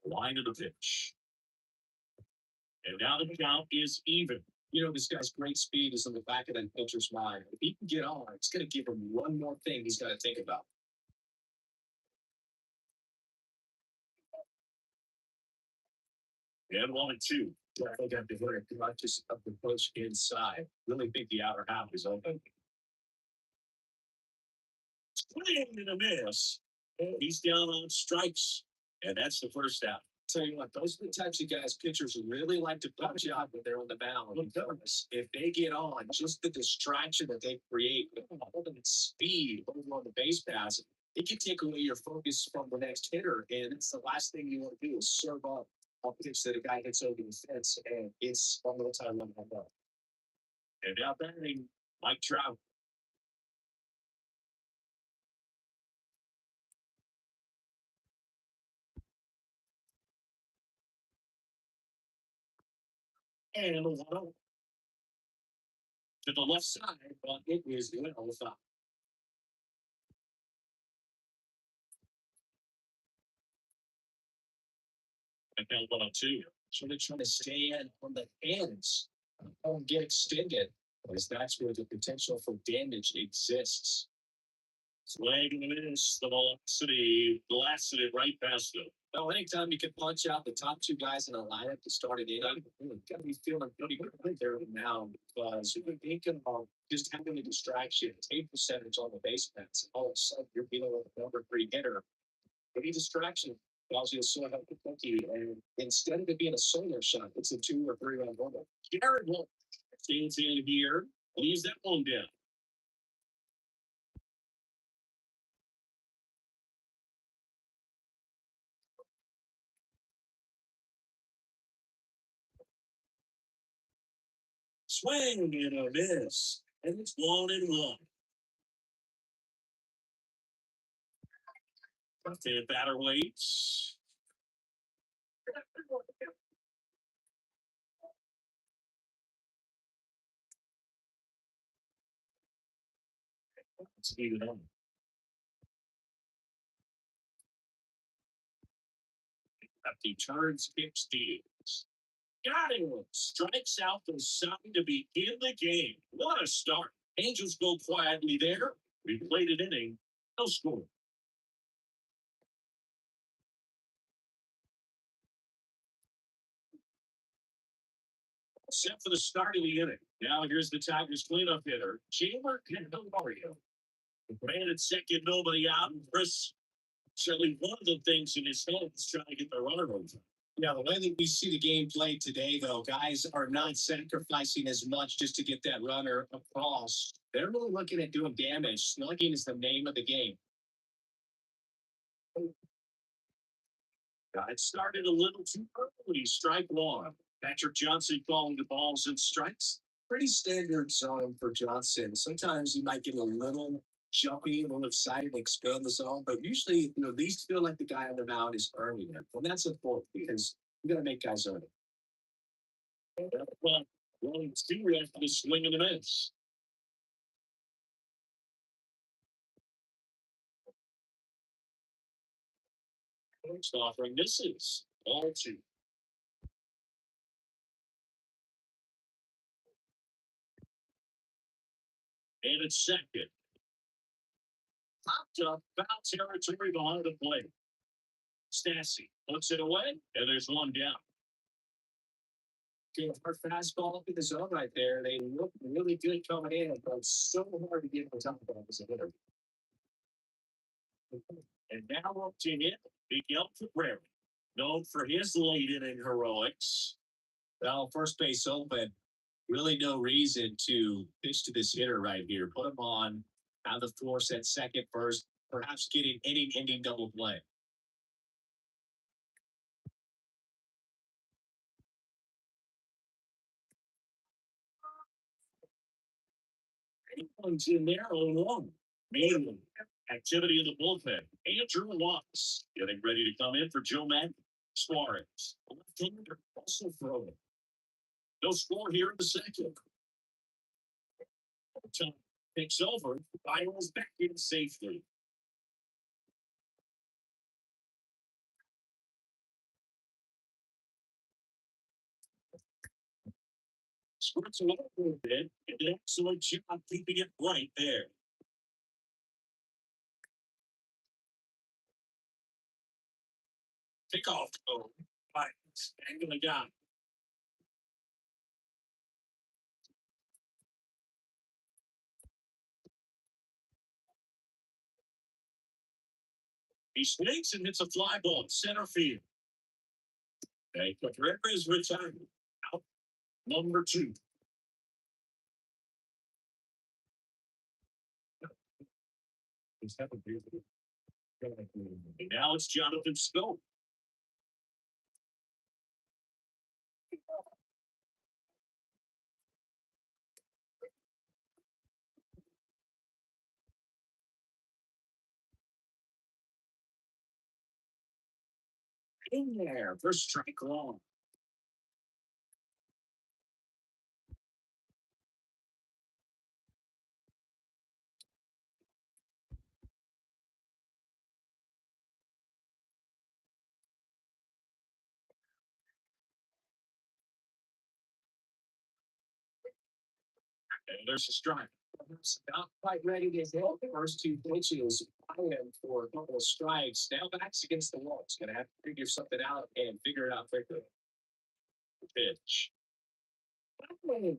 Line of the pitch. And now the count is even. You know, this guy's great speed is in the back of that pitcher's mind. If he can get on, it's going to give him one more thing he's got to think about. And 1-2. I think I've been very conscious of the push inside. Really think the outer half is open. Swing and a miss. He's down on strikes. And that's the first out. Tell you what, those are the types of guys pitchers really like to punch out when they're on the mound. Because if they get on, just the distraction that they create with holding speed over on the base pass, it can take away your focus from the next hitter. And it's the last thing you want to do is serve up a pitch that a guy hits over the fence, and it's one more time on that up. And now batting Mike Trout. And 1-0 to the left side, but it is well foul. And now 1-2. So they're trying to stay in on the ends. Don't get extended, because that's where the potential for damage exists. Swing and a miss. The velocity blasted it right past them. Well, anytime you can punch out the top two guys in a lineup to start it in, you've got to be feeling pretty good there now, because you're thinking about just having a distraction, take percentage on the base paths, and all of a sudden you're dealing with a number three hitter. Any distraction allows you to sort out the cookie, and instead of it being a solo shot, it's a 2 or 3 round bubble. Jared Wolf stands in here, leaves that one down. Swing and a miss, and it's 1-1. Left-hand batter waits. Let's leave it on. Lefty turns, kicks, steals. Got him. Strikes out the sign to be in the game. What a start. Angels go quietly there. We played an inning. No score. Set for the start of the inning. Now here's the Tigers cleanup hitter, Jamer Candelario. Granted, second, nobody out. Chris, certainly one of the things in his head is trying to get the runner over. Yeah, the way that we see the game played today, though, guys are not sacrificing as much just to get that runner across. They're really looking at doing damage. Slugging is the name of the game. It started a little too early. Strike one. Patrick Johnson calling the balls and strikes. Pretty standard zone for Johnson. Sometimes he might get a little jumpy, a little excited, expand the zone, but usually, these feel like the guy on the mound is earning it. And that's important because you got to make guys earn it. Well, rolling two after the swing and the miss. Next offering misses. All two. And it's second. Popped up, foul territory behind the plate. Stassi puts it away, and there's one down. Okay, our fastball in the zone right there. They look really good coming in, but it's so hard to get on top of that as a hitter. And now up to him, Miguel Cabrera, known for his late inning heroics. Well, first base open. Really no reason to pitch to this hitter right here. Put him on out of the force at second, first, perhaps getting inning-ending double play. Anyone's in there alone. Mainly activity in the bullpen. Andrew Locks getting ready to come in for Joe Mack. Suarez, left-hander, also throwing. No score here in the second. Time takes over. Fires back in safely. Squirts away a little bit. And an excellent job keeping it right there. Kickoff goal. Right. Angling down. He swings and hits a fly ball center field. Okay, but Rivera is retired. Out number 2. And now it's Jonathan Scope. In there for strike one. And there's a strike. Not quite ready to hit the first two pitches. I am for a couple of strikes. Now backs against the wall. It's going to have to figure something out and figure it out quickly. Pitch. And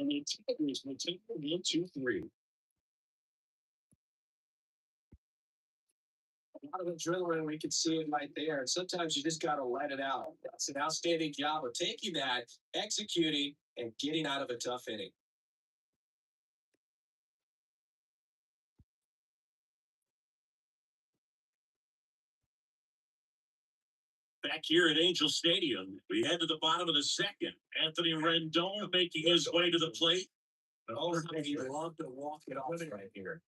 the Tigers will take them 1-2-3. A lot of adrenaline, we can see it right there. And sometimes you just got to let it out. That's an outstanding job of taking that, executing, and getting out of a tough inning. Back here at Angel Stadium, we head to the bottom of the second. Anthony Rendon making his way to the plate. Oh, he loved to walk it off right here.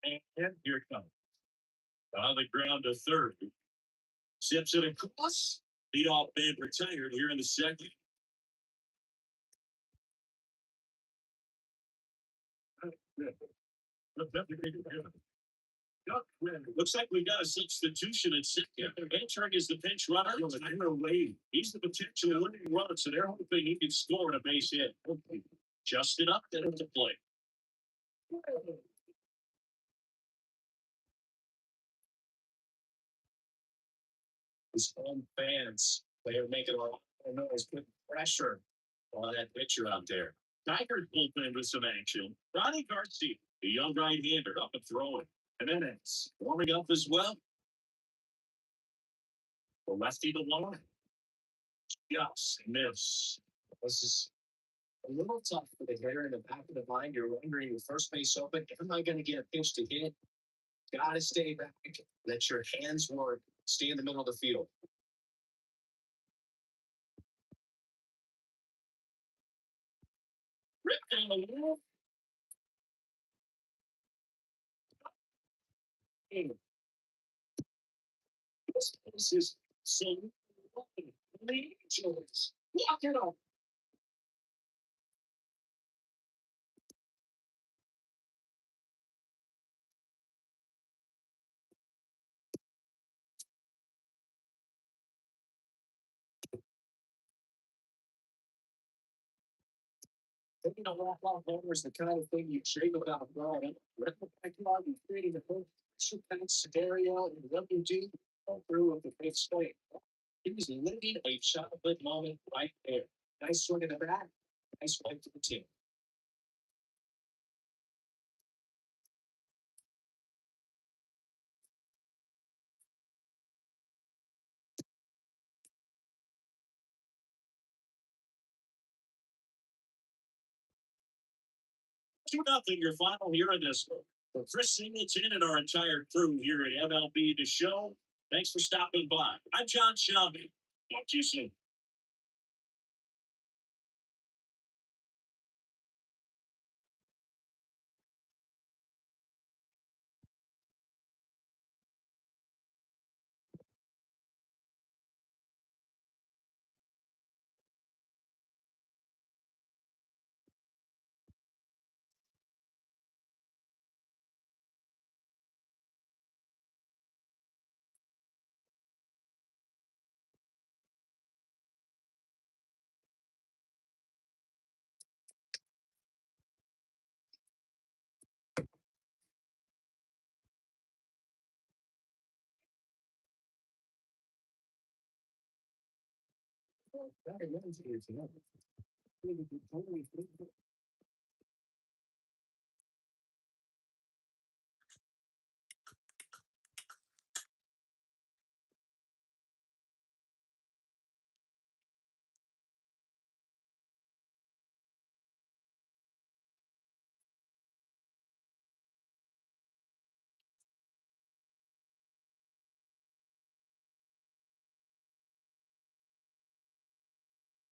And here it comes. On the ground to third. Sips it across. Leadoff man retired here in the second. Looks like we got a substitution at second. Entering is the pinch runner. He's the potential winning run, so they're hoping he can score a base hit. Justin Upton to play. His home fans, they are making a lot of noise, putting pressure on that pitcher out there. Tigers bullpen with some action. Ronnie Garcia, the young right-hander, up and throwing. And then it's warming up as well. The lefty to one. Yes, miss. This is a little tough for the hitter in the back of the mind. You're wondering, your first base open, am I going to get a pitch to hit? Got to stay back. Let your hands work. Stay in the middle of the field. Rip down the wall. This place is so angels. Walk it up. Taking a walk off homer is the kind of thing you dream about growing up. Let the backyard be creating a whole kind of scenario and what you do go through with the big swing. He was living a childhood moment right there. Nice swing in the back, nice point to the team. Two nothing. Your final here in this one. For Chris Singleton and our entire crew here at MLB The Show, thanks for stopping by. I'm John Shelby. Talk to you soon. That reminds me of another.